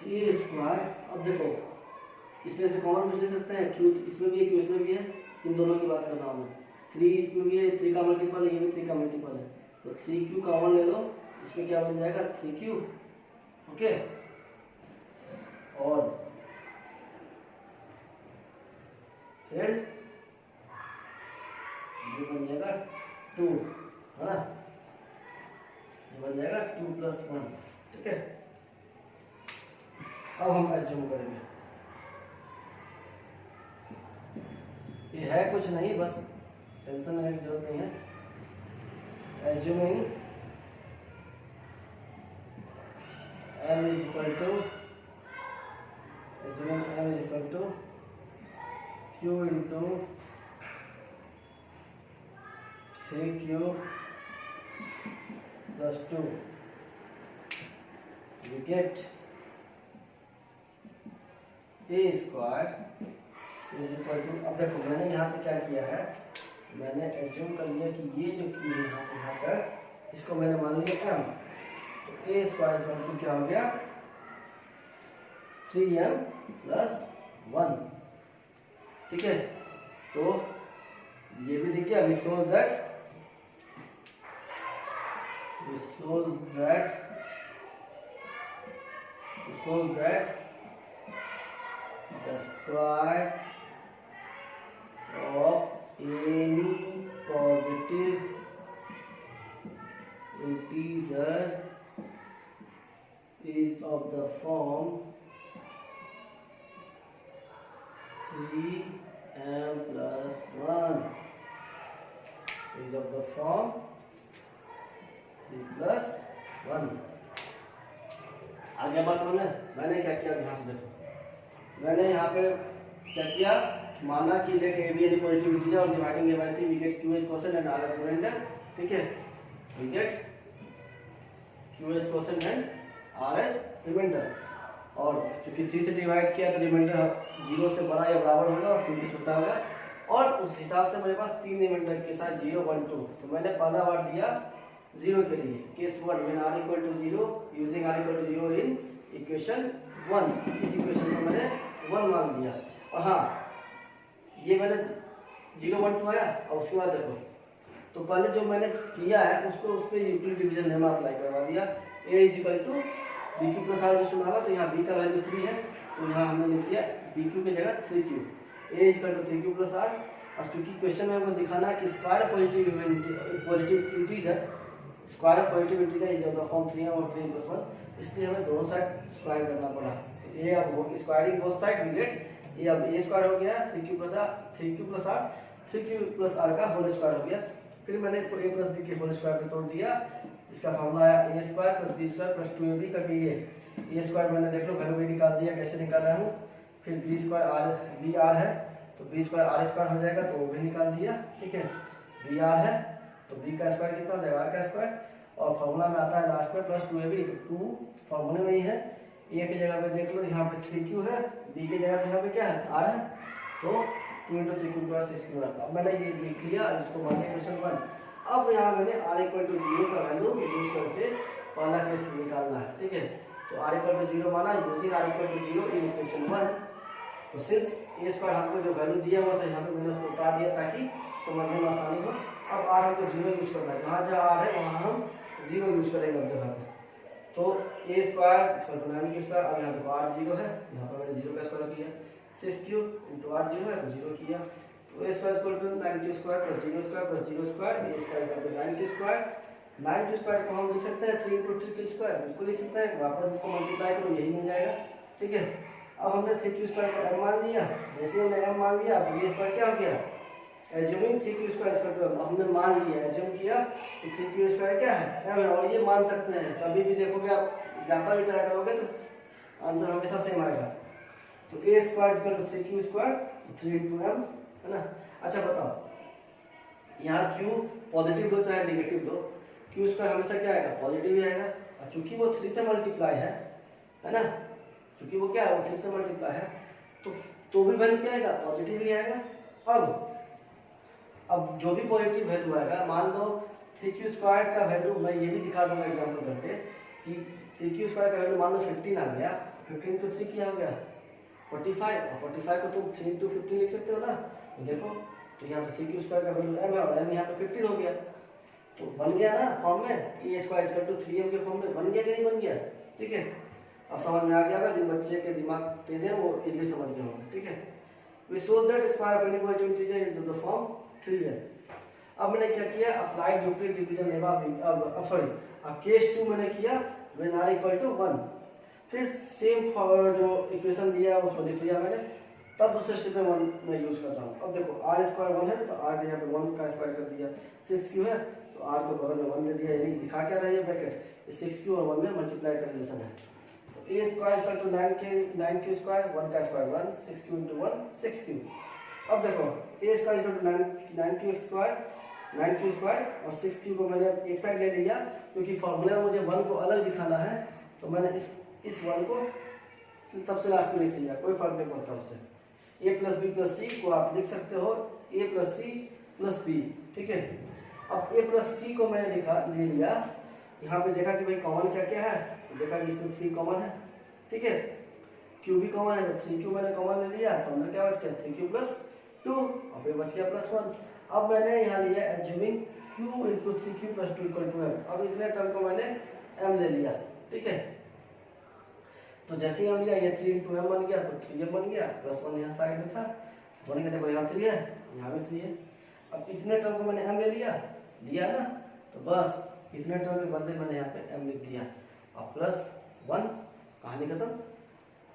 a², अब देखो इसमें से कॉमन कुछ ले सकते हैं, q इसमें भी है, q इसमें भी है, इन दोनों की बात कर रहा हूँ मैं। 3 इसमें भी है, 3 का मल्टीपल है, ये भी 3 का मल्टीपल है, तो 3q कॉमन ले लो, इसमें क्या बन जाएगा 3q, ओके। और फिर ये बन जाएगा 2, है ना, ये बन जाएगा 2 + 1, ठीक है। अब हम एज्यूम करेंगे, ये है कुछ नहीं, बस टेंशन लेने की जरूरत नहीं है। Assuming m = q × 3q + 2, we get a² अब देखो मैंने यहाँ से क्या किया है, मैंने एज्यूम कर लिया कि ये जो की है यहाँ से यहाँ तक, इसको मैंने मान लिया m, तो a² क्या हो गया 3m प्लस 1। ठीक है, तो ये भी देखिए अभी shows that the square of any positive integer is of the form 3m plus 1 is of the form 3 plus 1। आगे बात समझ में? मैंने क्या किया यहाँ से देखो, मैंने यहाँ पे क्या किया, माना कि let A be any positive integer और dividing a by 3 we get q as quotient and r as remainder. ठीक है, we get q as quotient and r as remainder. और चूंकि 3 से डिवाइड किया तो रिमाइंडर 0 से बड़ा या बराबर होगा और 3 से छोटा होगा, और उस हिसाब से मेरे पास 3 रिमाइंडर के साथ 0 1 2, तो मैंने पहला बार दिया 0 के लिए case 1 when r equal to 0 using r equal to 0 in equation 1। इस इक्वेशन को मैंने 1 मान दिया। और हाँ, ये मैंने 0 1 2 आया, और उसके बाद देखो तो पहले जो मैंने किया है उसको उस पर यूक्लिड डिवीजन लेमा अप्लाई करवा दिया। a is equal to B Q plus R जो सुना था, तो यहाँ b का वैल्यू 3 है, तो यहाँ हमने लिख दिया बी क्यू की जगह 3q। a is equal to 3q plus R. और चूंकि क्वेश्चन में हमको दिखाना है कि square positive integer, square of positive integer is of the form 3m और 3 प्लस 1, इसलिए हमें दोनों साइड स्क्वायर करना पड़ा। ये अब squaring both side we get, ये अब a स्क्वायर हो गया 3q plus r, 3q plus r का होल स्क्वायर हो गया। फिर मैंने इसको a प्लस b के होल स्क्वायर पे तोड़ दिया। इसका फॉर्मूला आया a square plus b square plus 2ab करके ये a स्क्वायर मैंने देख लो वैल्यू भी निकाल दिया, कैसे निकाला हूँ। फिर b square r b r है तो b स्क्वायर r स्क्वायर हो जाएगा, तो वो भी निकाल दिया। ठीक है, b r है तो b का स्क्वायर कितना हो जाएगा r का स्क्वायर, और फॉर्मूला में आता है लास्ट में प्लस 2ab, तो 2 फॉर्मूले में ही है। a की जगह पे देख लो यहाँ पे 3q है, b की जगह पे यहाँ पे क्या है r है, तो 2 × 3q प्लस 6q। अब मैंने ये लिख लिया, इसको मान लिया क्वेश्चन 1। अब यहाँ मैंने r इक्वल टू 0 का वैल्यू यूज करके पहला केस निकालना है। ठीक है, तो r इक्वल टू 0 माना using r equal to 0 in equation 1। तो सिंस a स्क्वायर हमको जो वैल्यू दिया हुआ था यहाँ पे मैंने उसको उतार दिया ताकि समझने में आसानी हो। अब r हमको 0 यूज करना है, जहाँ जहाँ r है वहाँ हम 0 यूज करेंगे अब जगह पे। तो a स्क्वायर इसका तो 9q स्क्वायर, अब यहाँ देखो r 0 है, यहाँ पर मैंने 0 का स्क्वायर किया, 6q इंटू r 0 है तो 0 किया, तो a square equal to 9q square plus 0 square plus 0 square, a square equal to 9q square. 9q square को हम लिख सकते हैं 3 × 3q स्क्वायर, बिल्कुल लिख सकते हैं, वापस इसको मल्टीप्लाई करो यही मिल जाएगा। ठीक है, अब हमने 3q स्क्वायर को m मान लिया, जैसे हमने m मान लिया अब ये स्क्वायर क्या हो गया, assuming 3q square equal to हमने मान लिया, एज्यूम किया कि 3q स्क्वायर क्या है m है, और ये मान सकते हैं। कभी भी देखोगे आप एग्जांपल भी ट्राई करोगे तो आंसर हमेशा सेम आएगा। तो a square equal to 3q square 3 × m है ना। अच्छा बताओ, यहाँ q पॉजिटिव लो चाहे नेगेटिव लो, q स्क्वायर हमेशा क्या आएगा, पॉजिटिव ही आएगा। और चूंकि वो 3 से मल्टीप्लाई है ना, क्योंकि वो क्या है, वो 3 से मल्टीप्लाई है, तो भी वैल्यू क्या आएगा, पॉजिटिव ही आएगा। अब जो भी पॉजिटिव वैल्यू आएगा, मान लो 3q स्क्वायर का वैल्यू मैं ये भी दिखा दूंगा एग्जांपल करके कि 3q स्क्वायर का वैल्यू मान लो 15 आ गया, 15 × 3 क्या हो गया 45, और 45 को तुम 3 × 15 लिख सकते हो ना। तो देखो, तो यहाँ पे 3q स्क्वायर का वैल्यू m है और m यहाँ पे 15 हो गया, तो बन गया ना फॉर्म में, a square equal to 3m के फॉर्म में बन गया कि नहीं बन गया। ठीक है, अब समझ में आ गया होगा, जिन बच्चे के दिमाग तेज है वो इजीली समझ गए होंगे। ठीक है, we show that square of any positive integer is of the form 3n। अब मैंने क्या किया, अप्लाइड यूक्लिड डिवीजन लेमा, अब सॉरी अब केस 2 मैंने किया व्हेन r इक्वल टू 1। फिर सेम जो इक्वेशन दिया है उसको लिख लिया मैंने, तब दूसरे स्टेप में 1 मैं यूज करता हूँ। अब देखो r स्क्वायर 1 है तो r के यहाँ पे 1 का स्क्वायर कर दिया, 6q है तो r को बगल में 1 दे दिया, यानी दिखा क्या रहा है ब्रैकेट, 6q और 1 में मल्टीप्लाई का रिलेशन है। तो a square equal to 9q square, 1 का स्क्वायर 1, 6q × 1 6q। अब देखो a square equal to 9q square, 9q square और 6q को मैंने एक साइड ले लिया, क्योंकि फॉर्मूला में मुझे 1 को अलग दिखाना है, तो मैंने इस 1 को सबसे लास्ट में लिख लिया, कोई फर्क नहीं पड़ता उससे। a plus B plus C को आप लिख सकते हो a plus C plus B. ठीक है, अब a प्लस सी को मैंने ले लिया, यहाँ पे देखा कि भाई कॉमन क्या क्या है, देखा कि इसमें 3 कॉमन है। ठीक है, क्यू भी कॉमन है, 3q मैंने कॉमन ले लिया तो अंदर क्या बच गया 3q प्लस 2 और फिर बच गया प्लस 1। अब मैंने यहाँ लिया assuming q into 3q plus 2 equal to m। अब इतने टर्म को मैंने m ले लिया, ठीक है। तो जैसे ही हम लिया ये 3 इंटू m बन गया तो 3m बन गया, प्लस 1 यहाँ साइड में था, होने के देखो यहाँ 3 है, यहाँ भी 3 है। अब इतने टर्म को मैंने m ले लिया ना, तो बस इतने टर्म के बदले मैंने यहाँ पे m लिख दिया। अब प्लस 1, कहानी खत्म।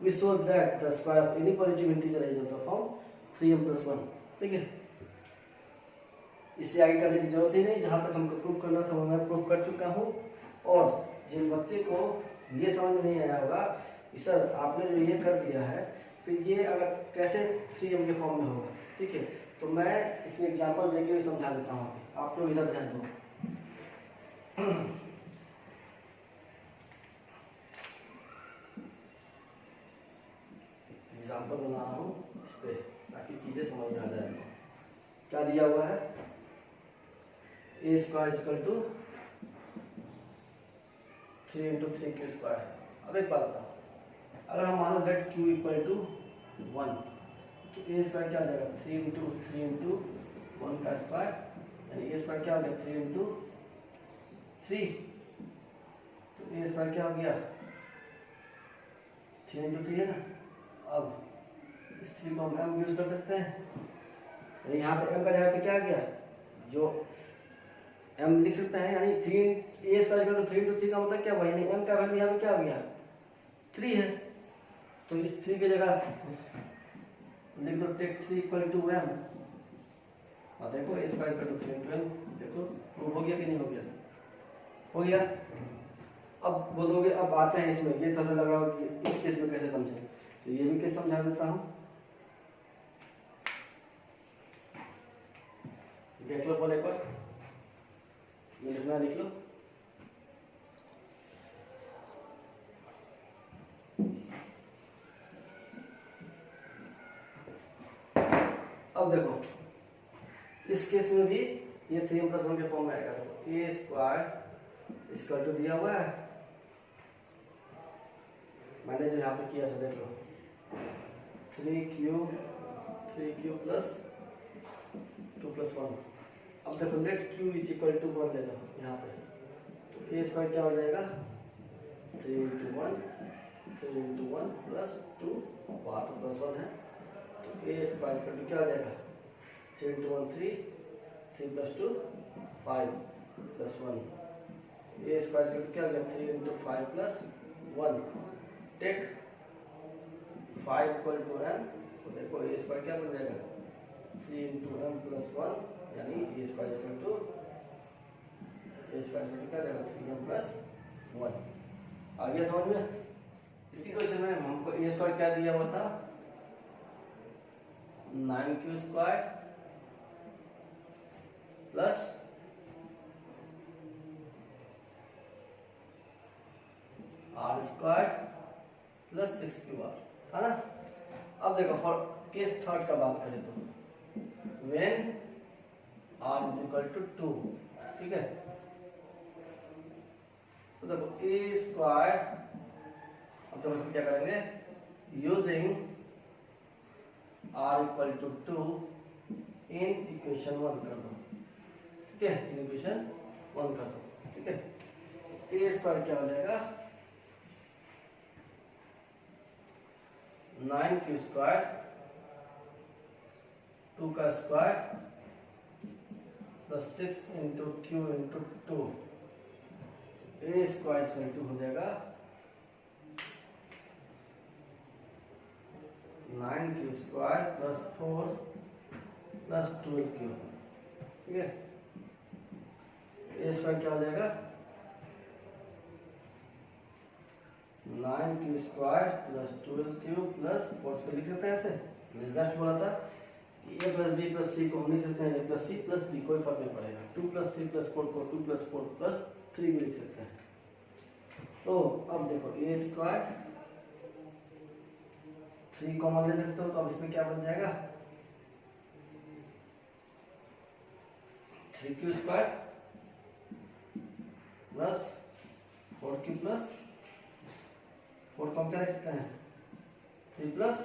We show that the square of any positive integer is of the form 3m plus 1, ठीक है। इससे आगे करने की जरूरत ही नहीं, जहां तक हमको प्रूव करना था वो मैं प्रूव कर चुका हूँ। और जिन बच्चे को ये समझ में नहीं आया होगा कि सर आपने जो ये कर दिया है फिर ये अगर कैसे 3m के फॉर्म में होगा, ठीक है, तो मैं इसमें एग्जांपल देके भी समझा देता हूँ। आप लोग इधर ध्यान दो। एग्जाम्पल बना रहा हूँ इस पे ताकि चीजें समझ में आ जाए। क्या दिया हुआ है, a square equal to 3 into 3q square. अब एक बात बताओ, अगर हम मानो लेट q इक्वल टू 1 तो ए स्क्वायर क्या आ जाएगा 3 इंटू 1 का स्क्वायर, यानी ए स्क्वायर क्या हो गया 3 इंटू 3, तो ए स्क्वायर क्या हो गया 3 इंटू 3 है ना। अब इस 3 को हम m यूज कर सकते हैं, यहाँ पे m का जगह पे क्या आ गया, जो m लिख सकते हैं, यानी 3 a square equal to 3 into 3 का मतलब क्या हुआ, यानी m का वैल्यू यहाँ पे क्या हो गया 3 है। तो इस 3 की जगह लिख दो टेक 3 इक्वल टू m। और देखो a square equal to 3 into m, देखो प्रूव हो गया कि नहीं हो गया, हो गया। अब बोलोगे अब आते हैं इसमें, ये थोड़ा सा लग रहा हो कि इस केस में कैसे समझें, तो ये भी कैसे समझा देता हूं, देख लो बोले एक बार, ये लिखना लिख लो। अब देखो इस केस में भी ये 3m प्लस 1 के फॉर्म में आएगा। तो ए स्क्वायर इक्वल टू दिया हुआ है, मैंने जो यहाँ पे किया सो देख लो 3q प्लस 2 प्लस 1। अब देखो let q is equal to 1 ले लो यहाँ पे, तो ए स्क्वायर क्या हो जाएगा 3 इंटू 1 प्लस 2 बाहर तो प्लस 1 है, तो ए स्क्वायर इक्वल टू क्या हो जाएगा 3 into 1 3 plus 2 5 plus 1, A square equal to क्या हो गया 3 into 5 plus 1। Take 5 equal to m, तो देखो ए स्क्वायर क्या बन जाएगा 3 इंटू m प्लस 1, यानी ए स्क्वायर इक्वल टू क्या जाएगा 3m प्लस 1। आ गया समझ में। इसी क्वेश्चन में हमको ए स्क्वायर क्या दिया हुआ था 9q square plus r square plus 6qr, है ना। अब देखो फॉर केस थर्ड का बात करें तो when r is equal to 2, ठीक है, तो देखो ए स्क्वायर, अब तो हम क्या करेंगे using r equal to 2 in equation 1 कर दो, ठीक है, इन इक्वेशन 1 कर दो, ठीक है। ए स्क्वायर क्या हो जाएगा 9q स्क्वायर 2 का square plus 6 into q into 2, A square equal to हो जाएगा 9q square plus 4 plus 12q, ठीक है। ए स्क्वायर क्या हो जाएगा 9q square plus 12q plus 4, पे लिख सकते हैं ऐसे, जस्ट बोला था कि a plus b plus c को हम लिख सकते हैं a plus c plus b, कोई फर्क नहीं पड़ेगा। 2 प्लस 3 प्लस 4 को 2 प्लस 4 प्लस 3 भी लिख सकते हैं। तो अब देखो a स्क्वायर 3 कॉमन ले सकते हो, तो अब इसमें क्या बन जाएगा 3q square plus 4q plus 4 को हम क्या लिख सकते हैं 3 प्लस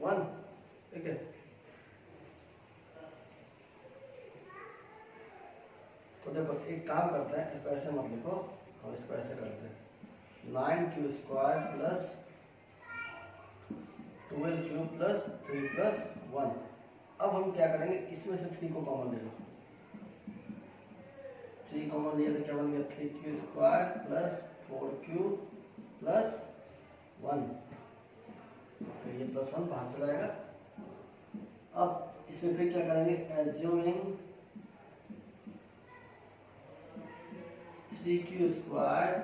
1, ठीक है। तो देखो एक काम करते हैं, इसको ऐसे मत लिखो और इसको ऐसे करते हैं, 9q² plus 12q plus 3 plus 1। अब हम क्या करेंगे, इसमें से 3 को कॉमन ले लो, 3 कॉमन लिया तो क्या बन गया, 3q² प्लस 4q प्लस 1, तो ये प्लस 1 बाहर चला जाएगा। अब इसमें फिर क्या करेंगे, assuming 3q²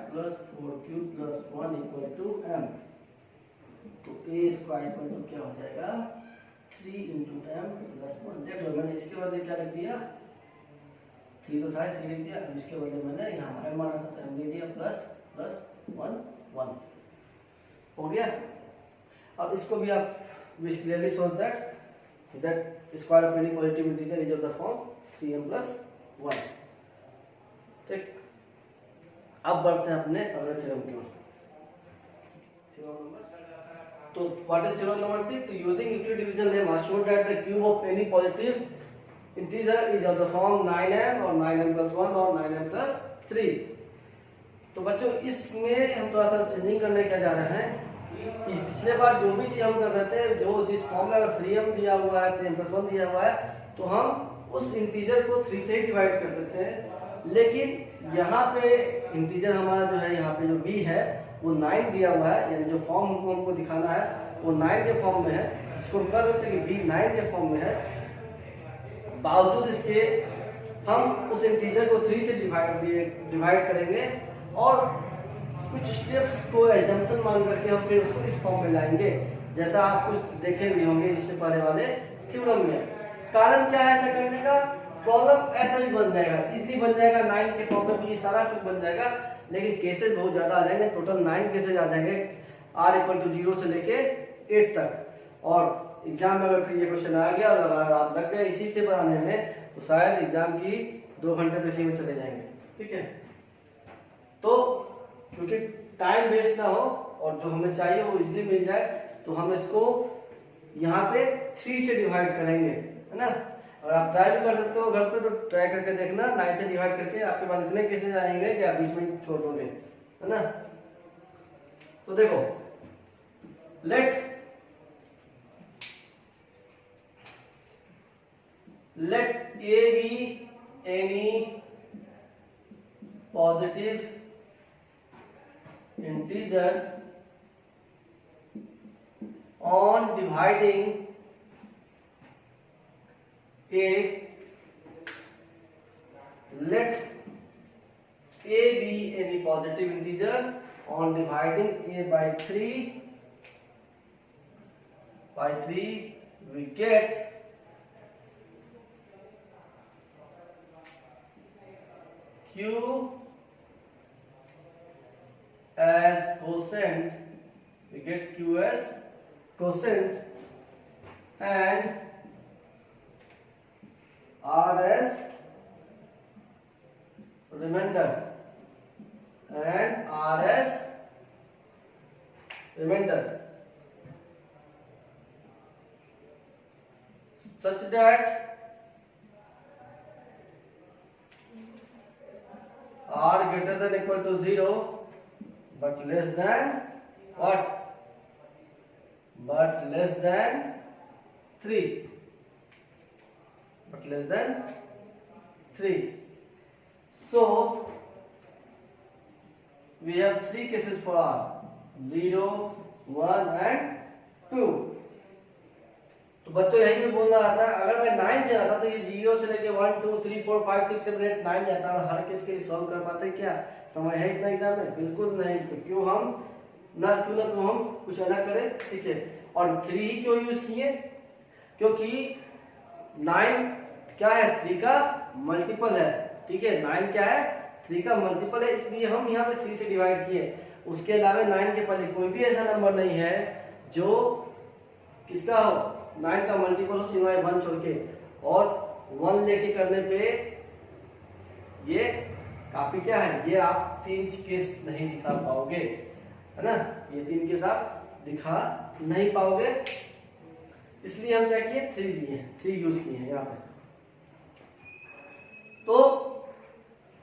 plus 4q plus 1 equal to m, तो a² इक्वल टू क्या हो जाएगा, 3 इंटू m प्लस 1। देख लो मैंने इसके बदले क्या लिख दिया, 3 तो था 3 लिख दिया, अब इसके बदले मैंने यहाँ m माना था तो m लिख दिया, प्लस प्लस 1 1 हो गया। अब इसको भी आप विच clearly shows that square of any positive integer is of the form 3m plus 1, ठीक। अब बढ़ते हैं अपने अगले थ्योरम की ओर। तो व्हाट इज थ्योरम नंबर 6, तो using Euclid division lame I showed that the cube of any positive integer is of the form 9m और 9m plus 1 और 9m plus 3। तो बच्चों इसमें हम थोड़ा सा चेंजिंग करने क्या जा रहे हैं कि पिछले बार जो भी चीज हम कर रहे थे, जो जिस फॉर्म में 3m दिया हुआ है, 3m plus 1 दिया हुआ है, तो हम उस इंटीजर को 3 से डिवाइड कर देते हैं। लेकिन यहाँ पे इंटीजर हमारा जो है, यहाँ पे जो b है वो 9 दिया हुआ है, यानी जो फॉर्म हमको दिखाना है वो 9 के फॉर्म में है। इसको हम कह सकते हैं कि b 9 के फॉर्म में है। बावजूद इसके हम उस इंटीजर को 3 से डिवाइड करेंगे और कुछ स्टेप्स को एजम्पशन मान करके हम फिर उसको इस फॉर्म में लाएंगे, जैसा आप कुछ देखे भी होंगे इससे पहले वाले थ्योरम में। कारण क्या है ऐसा करने का, प्रॉब्लम ऐसा भी बन जाएगा, इजीली बन जाएगा, 9 के फॉर्म में भी सारा कुछ बन जाएगा, लेकिन केसेस बहुत ज्यादा आ जाएंगे। टोटल 9 केसेस आ जाएंगे r इक्वल टू 0 से लेके 8 तक। और एग्जाम में अगर ये क्वेश्चन आ गया और अगर आप लग गए इसी से बनाने में, तो शायद एग्जाम की 2 घंटे तो इसी में चले जाएंगे, ठीक है। तो क्योंकि टाइम वेस्ट ना हो और जो हमें चाहिए वो इजीली मिल जाए, तो हम इसको यहाँ पे 3 से डिवाइड करेंगे, है ना। और आप ट्राई भी कर सकते हो घर पे, तो ट्राई करके देखना, 9 से डिवाइड करके आपके पास इतने केसेस आएंगे कि आप बीच में छोड़ दोगे, है ना। तो देखो, late a be any positive integer on dividing let a be any positive integer on dividing a by 3 we get q as quotient, we get q as quotient and r as remainder and r as remainder, such that r greater than equal to 0 but less than what? But less than 3. But less than 3. So we have 3 cases for r: 0, 1 and 2. तो बच्चों यही भी बोलना रहा था, अगर मैं 9 से आता तो ये 0 से लेके 1 2 3 4 5 6 7 8 9 जाता और हर केस के लिए सॉल्व कर पाते क्या? समय है इतना एग्जाम में? बिल्कुल नहीं। तो क्यों ना हम कुछ अलग करें, ठीक है। और 3 ही क्यों यूज किए? क्योंकि 9 क्या है? 3 का मल्टीपल है, ठीक है। 9 क्या है? 3 का मल्टीपल है, इसलिए हम यहाँ पे 3 से डिवाइड किए। उसके अलावा 9 के पहले कोई भी ऐसा नंबर नहीं है जो किसका हो, 9 का मल्टीपल हो सिवाय 1 छोड़ के। और 1 लेके करने पे ये काफी क्या है, ये आप 3 केस नहीं दिखा पाओगे, है ना। ये 3 केस आप दिखा नहीं पाओगे, इसलिए हम क्या किए 3 लिए, 3 यूज किए हैं यहाँ पे। तो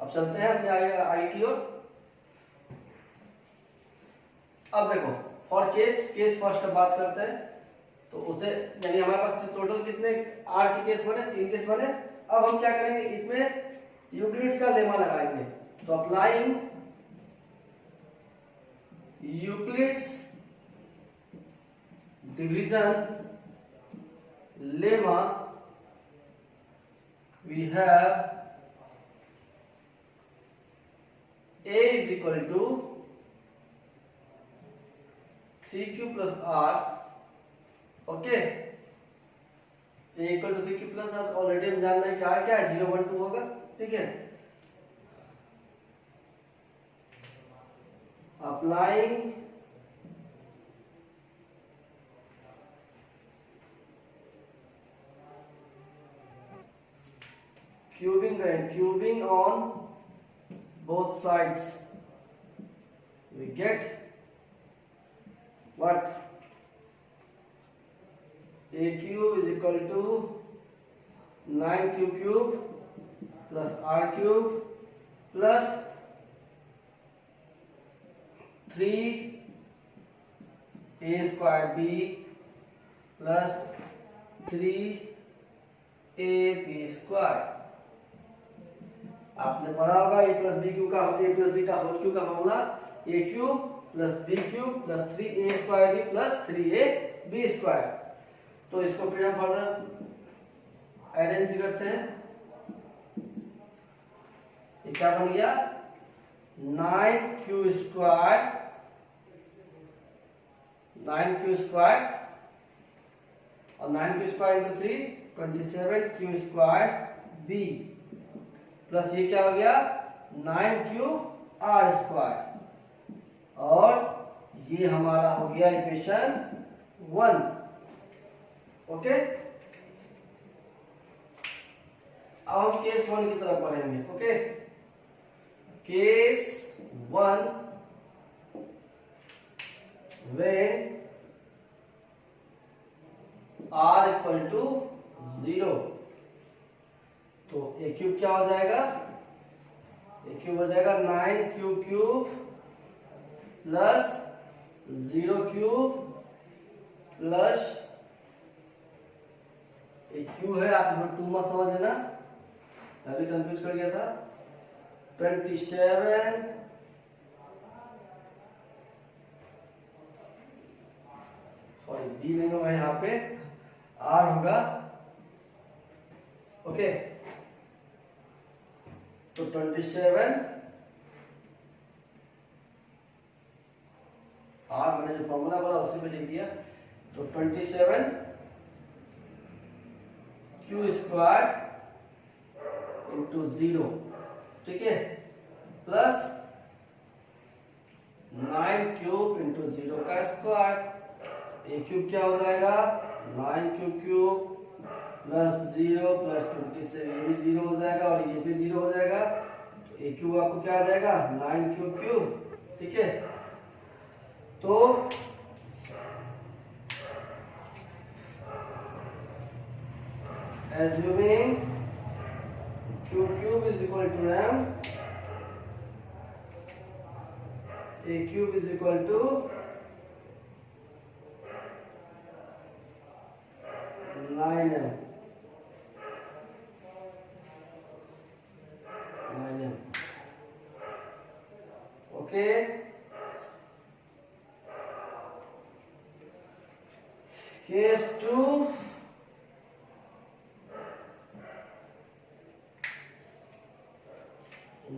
अब चलते हैं अपने आगे की ओर। अब देखो फॉर केस फर्स्ट बात करते हैं, तो उसे यानी हमारे पास टोटल कितने आर के केस बने, 3 केस बने। अब हम क्या करेंगे, इसमें यूक्लिड्स का लेमा लगाएंगे। तो applying Euclid's division lemma we have A is equal to 3q plus r, okay. A equal to 3q plus r, already हम जान रहे हैं क्या क्या है, 0 1 2 होगा, ठीक है। Applying cubing on both sides, we get what? AQ is equal to 9q cube plus r cube plus 3a square b plus 3ab square। आपने पढ़ा होगा a प्लस बी क्यू का होल क्यू का formula a cube plus B cube plus 3a square b plus 3ab square. तो इसको फिर हम further arrange करते हैं। ये क्या बन गया 9q स्क्वायर और 9q square into 3 27q square b plus ये क्या हो गया 9q r स्क्वायर, और ये हमारा हो गया इक्वेशन 1, ओके। अब हम केस 1 की तरफ पढ़ेंगे, okay. Case 1 when r equal to 0, तो a क्यूब क्या हो जाएगा, a क्यूब हो जाएगा 9q cube plus 0 cube plus a cube है, आप इसमें 2 मत समझ लेना, अभी कंफ्यूज कर गया था। 27 सॉरी b नहीं होगा यहाँ पे, r होगा, ओके। तो 27 r मैंने जो फॉर्मूला बोला उसी में लिख दिया। तो 27 q स्क्वायर इंटू 0, ठीक है, प्लस 9 क्यूब इंटू 0 का स्क्वायर। a क्यूब क्या हो जाएगा 9q क्यूब प्लस 0 प्लस 27, ये भी 0 हो जाएगा और ये भी 0 हो जाएगा। तो a क्यूब आपको क्या आ जाएगा 9q क्यूब, ठीक है। तो assuming q cube is equal to m, a cube is equal to 9m, okay। Case 2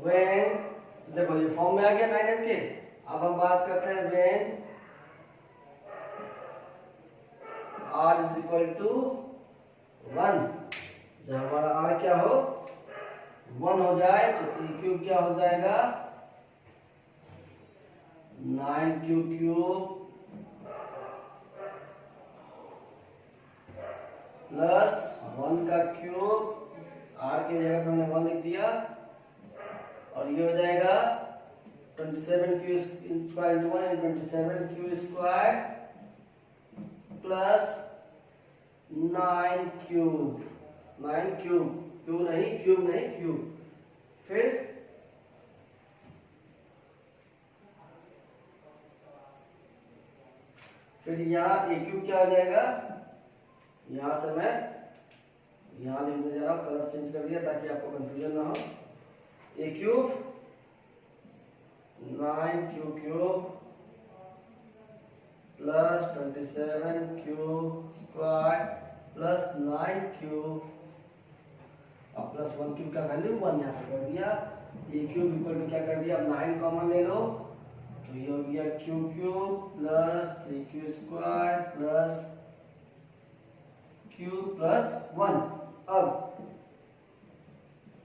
when, देखो ये फॉर्म में आ गया 9m के। अब हम बात करते हैं when r is equal to 1, जब हमारा r क्या हो 1 हो जाए तो e क्यूब क्या हो जाएगा 9q क्यूब प्लस 1 का क्यूब, r की जगह पे हमने 1 लिख दिया, और ये हो जाएगा 27q square into 1 27q square plus 9 cube, 9 cube, cube नहीं क्यूब, फिर यहाँ ए क्यूब क्या हो जाएगा, यहां से मैं यहां लिखने जा रहा हूं, कलर चेंज कर दिया ताकि आपको कंफ्यूजन ना हो। A cube 9 cube plus 27 cube square plus 9 cube, अब प्लस 1 क्यूब का वैल्यू 1 यहाँ पे कर दिया। ए क्यूब इक्वल टू क्या कर दिया, अब 9 कॉमन ले लो तो ये हो गया cube plus 3q square plus q plus 1। अब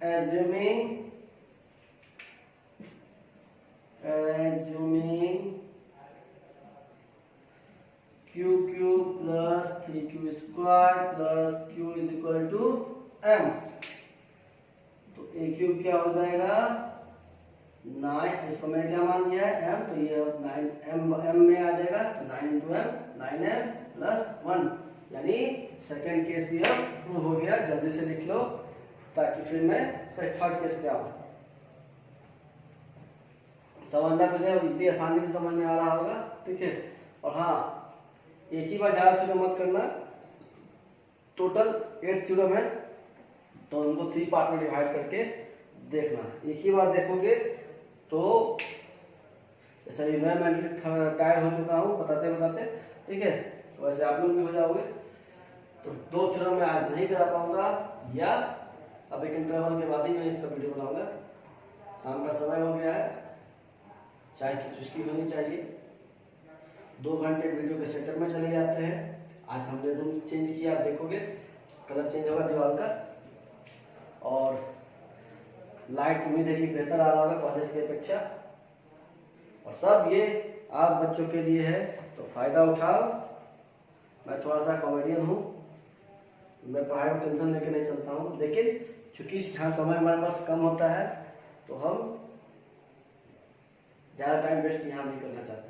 assuming q plus 3q square plus q is equal to m, तो a क्यूब क्या हो जाएगा 9, इसको मैंने क्या मान लिया है m, तो ये 9 m में आ जाएगा, तो 9 इंटू m 9m प्लस 1, यानी सेकेंड केस भी अब प्रूव हो गया। जल्दी से लिख लो ताकि फिर मैं थर्ड केस पे आऊँ। समझना मुझे इतनी आसानी से समझ में आ रहा होगा, ठीक है। और हाँ, एक ही बार ज्यादा थ्योरम मत करना, टोटल 8 थ्योरम है तो उनको 3 पार्ट में डिवाइड करके देखना। एक ही बार देखोगे तो जैसे मैं मेंटली टायर्ड हो चुका हूँ बताते, ठीक है, वैसे आप लोग भी हो जाओगे। तो 2 थ्योरम मैं आज नहीं करा पाऊंगा, या अब एक इंटरवल के बाद ही मैं इसका वीडियो बनाऊंगा। शाम का समय हो गया है, चाय की चुस्की होनी चाहिए। 2 घंटे वीडियो के सेटअप में चले जाते हैं। आज हमने रूम चेंज किया, आप देखोगे कलर चेंज होगा दीवार का, और लाइट उम्मीद है कि बेहतर आ रहा होगा कॉलेज की अपेक्षा। और सब ये आप बच्चों के लिए है, तो फायदा उठाओ। मैं थोड़ा सा कॉमेडियन हूँ, मैं पढ़ाई को टेंशन लेके नहीं चलता हूँ, लेकिन चूंकि यहाँ समय हमारे पास कम होता है तो हम ज़्यादा टाइम वेस्ट यहाँ नहीं करना चाहते।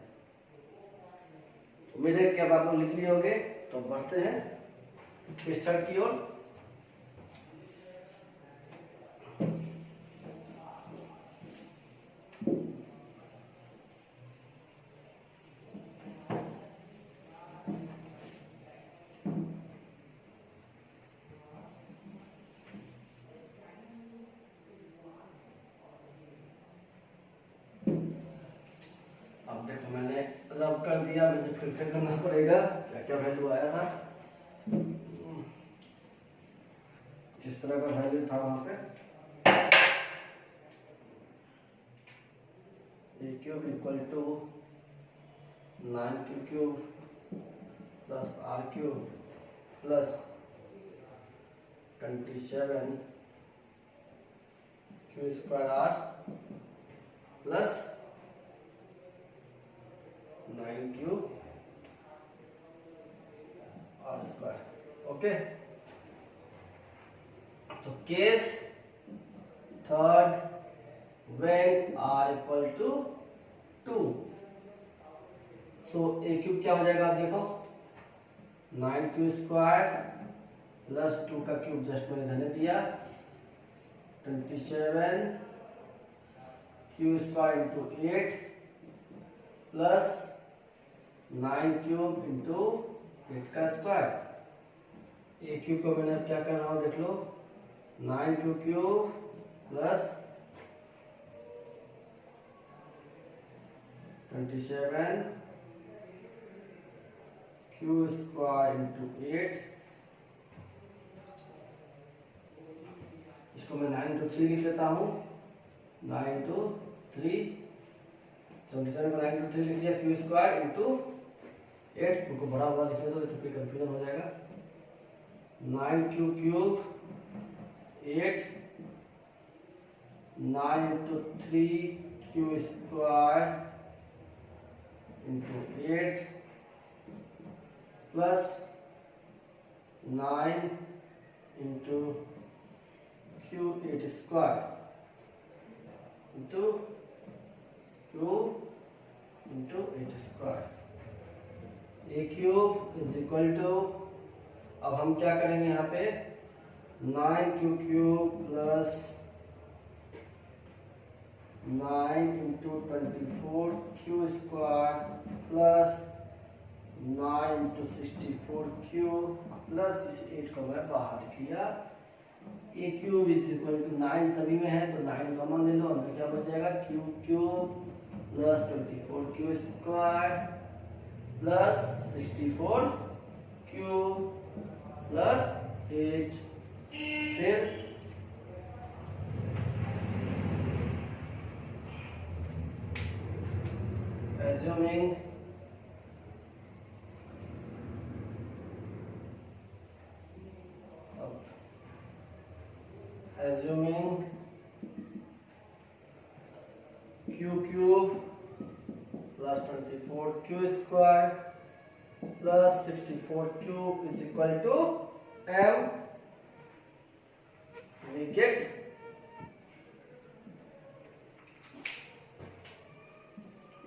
उम्मीद है कि अब आप लोग लिख लिए होंगे, तो बढ़ते हैं इस थर्ड की ओर। मैंने रब कर दिया, मुझे फिर से करना पड़ेगा। क्या क्या वैल्यू आया था, जिस तरह का वैल्यू था वहां पे a cube equal to 9q cube plus r cube plus 27 q square r plus 9q r square. Okay, तो case third when r equal to 2, so a cube क्या हो जाएगा, आप देखो 9q स्क्वायर प्लस 2 का क्यूब जस्ट मैंने रहने दिया, 27 q square into 8 plus 9 cube into 8 का स्क्वायर। ए क्यूब को मैंने क्या कर रहा हूं देख लो, 9q cube plus 27 q square into 8, इसको मैं 9 इंटू 3 लिख लेता हूँ, 9 इंटू 3, 27 को 9 इंटू 3 लिख लिया, q स्क्वायर इंटू 8, उनको बड़ा हुआ लिखने दो तो फिर कंफ्यूजन हो जाएगा। 9q cube 8, 9 into 3q square into 8 plus 9 into q 8 square into q into 8 square. A cube is equal to, अब हम क्या करेंगे यहाँ पे 9q cube plus 9 into 24 Q square plus 9 into 64 cube plus इस 8 को मैं बाहर लिख लिया। A cube is equal to 9 सभी में है तो 9 कॉमन ले लो, अंदर क्या बच जाएगा cube cube plus 24 Q square plus 64 cube plus 8। फिर assuming q cube plus 24 q square plus 64 cube is equal to m, we get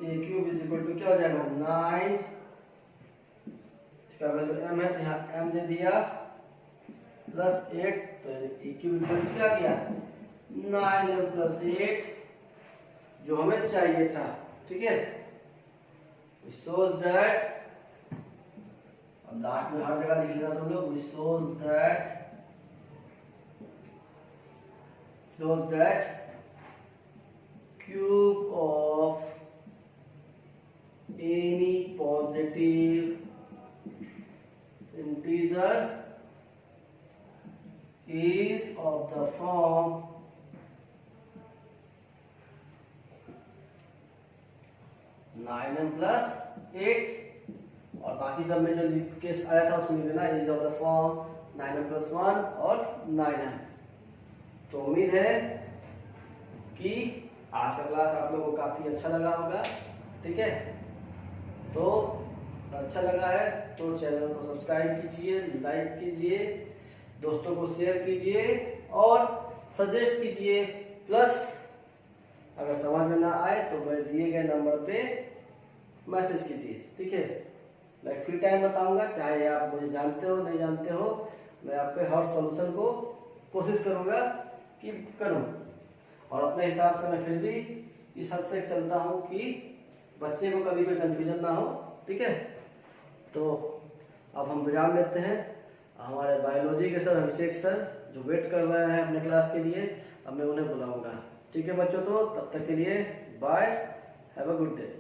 a cube is equal to क्या हो जाएगा 9, इसका वैल्यू m है तो यहाँ m दे दिया प्लस 8, तो ए क्यूब इक्वल टू क्या गया 9m प्लस 8 जो हमें चाहिए था। ठीक है, shows that, अब लास्ट में हर जगह लिख लेना तुम लोग, shows that cube of any positive integer is of the form 9m plus 8, और बाकी सब में जो केस आया था उसमें लिखना is of the form 9m plus 1 और 9m। तो उम्मीद है कि आज का क्लास आप लोगों को काफी अच्छा लगा होगा। ठीक है, तो अच्छा लगा है तो चैनल को सब्सक्राइब कीजिए, लाइक कीजिए, दोस्तों को शेयर कीजिए और सजेस्ट कीजिए। प्लस अगर समझ में ना आए तो मैं दिए गए नंबर पे मैसेज कीजिए। ठीक है, मैं फ्री टाइम बताऊंगा, चाहे आप मुझे जानते हो नहीं जानते हो, मैं आपके हर सॉल्यूशन को कोशिश करूंगा कि करूं, और अपने हिसाब से मैं फिर भी इस हद से चलता हूं कि बच्चे को कभी कोई कंफ्यूजन ना हो। ठीक है, तो अब हम विराम लेते हैं। हमारे बायोलॉजी के सर अभिषेक सर जो वेट कर रहे हैं अपने क्लास के लिए, अब मैं उन्हें बुलाऊंगा। ठीक है बच्चों, तो तब तक के लिए bye, have a good day.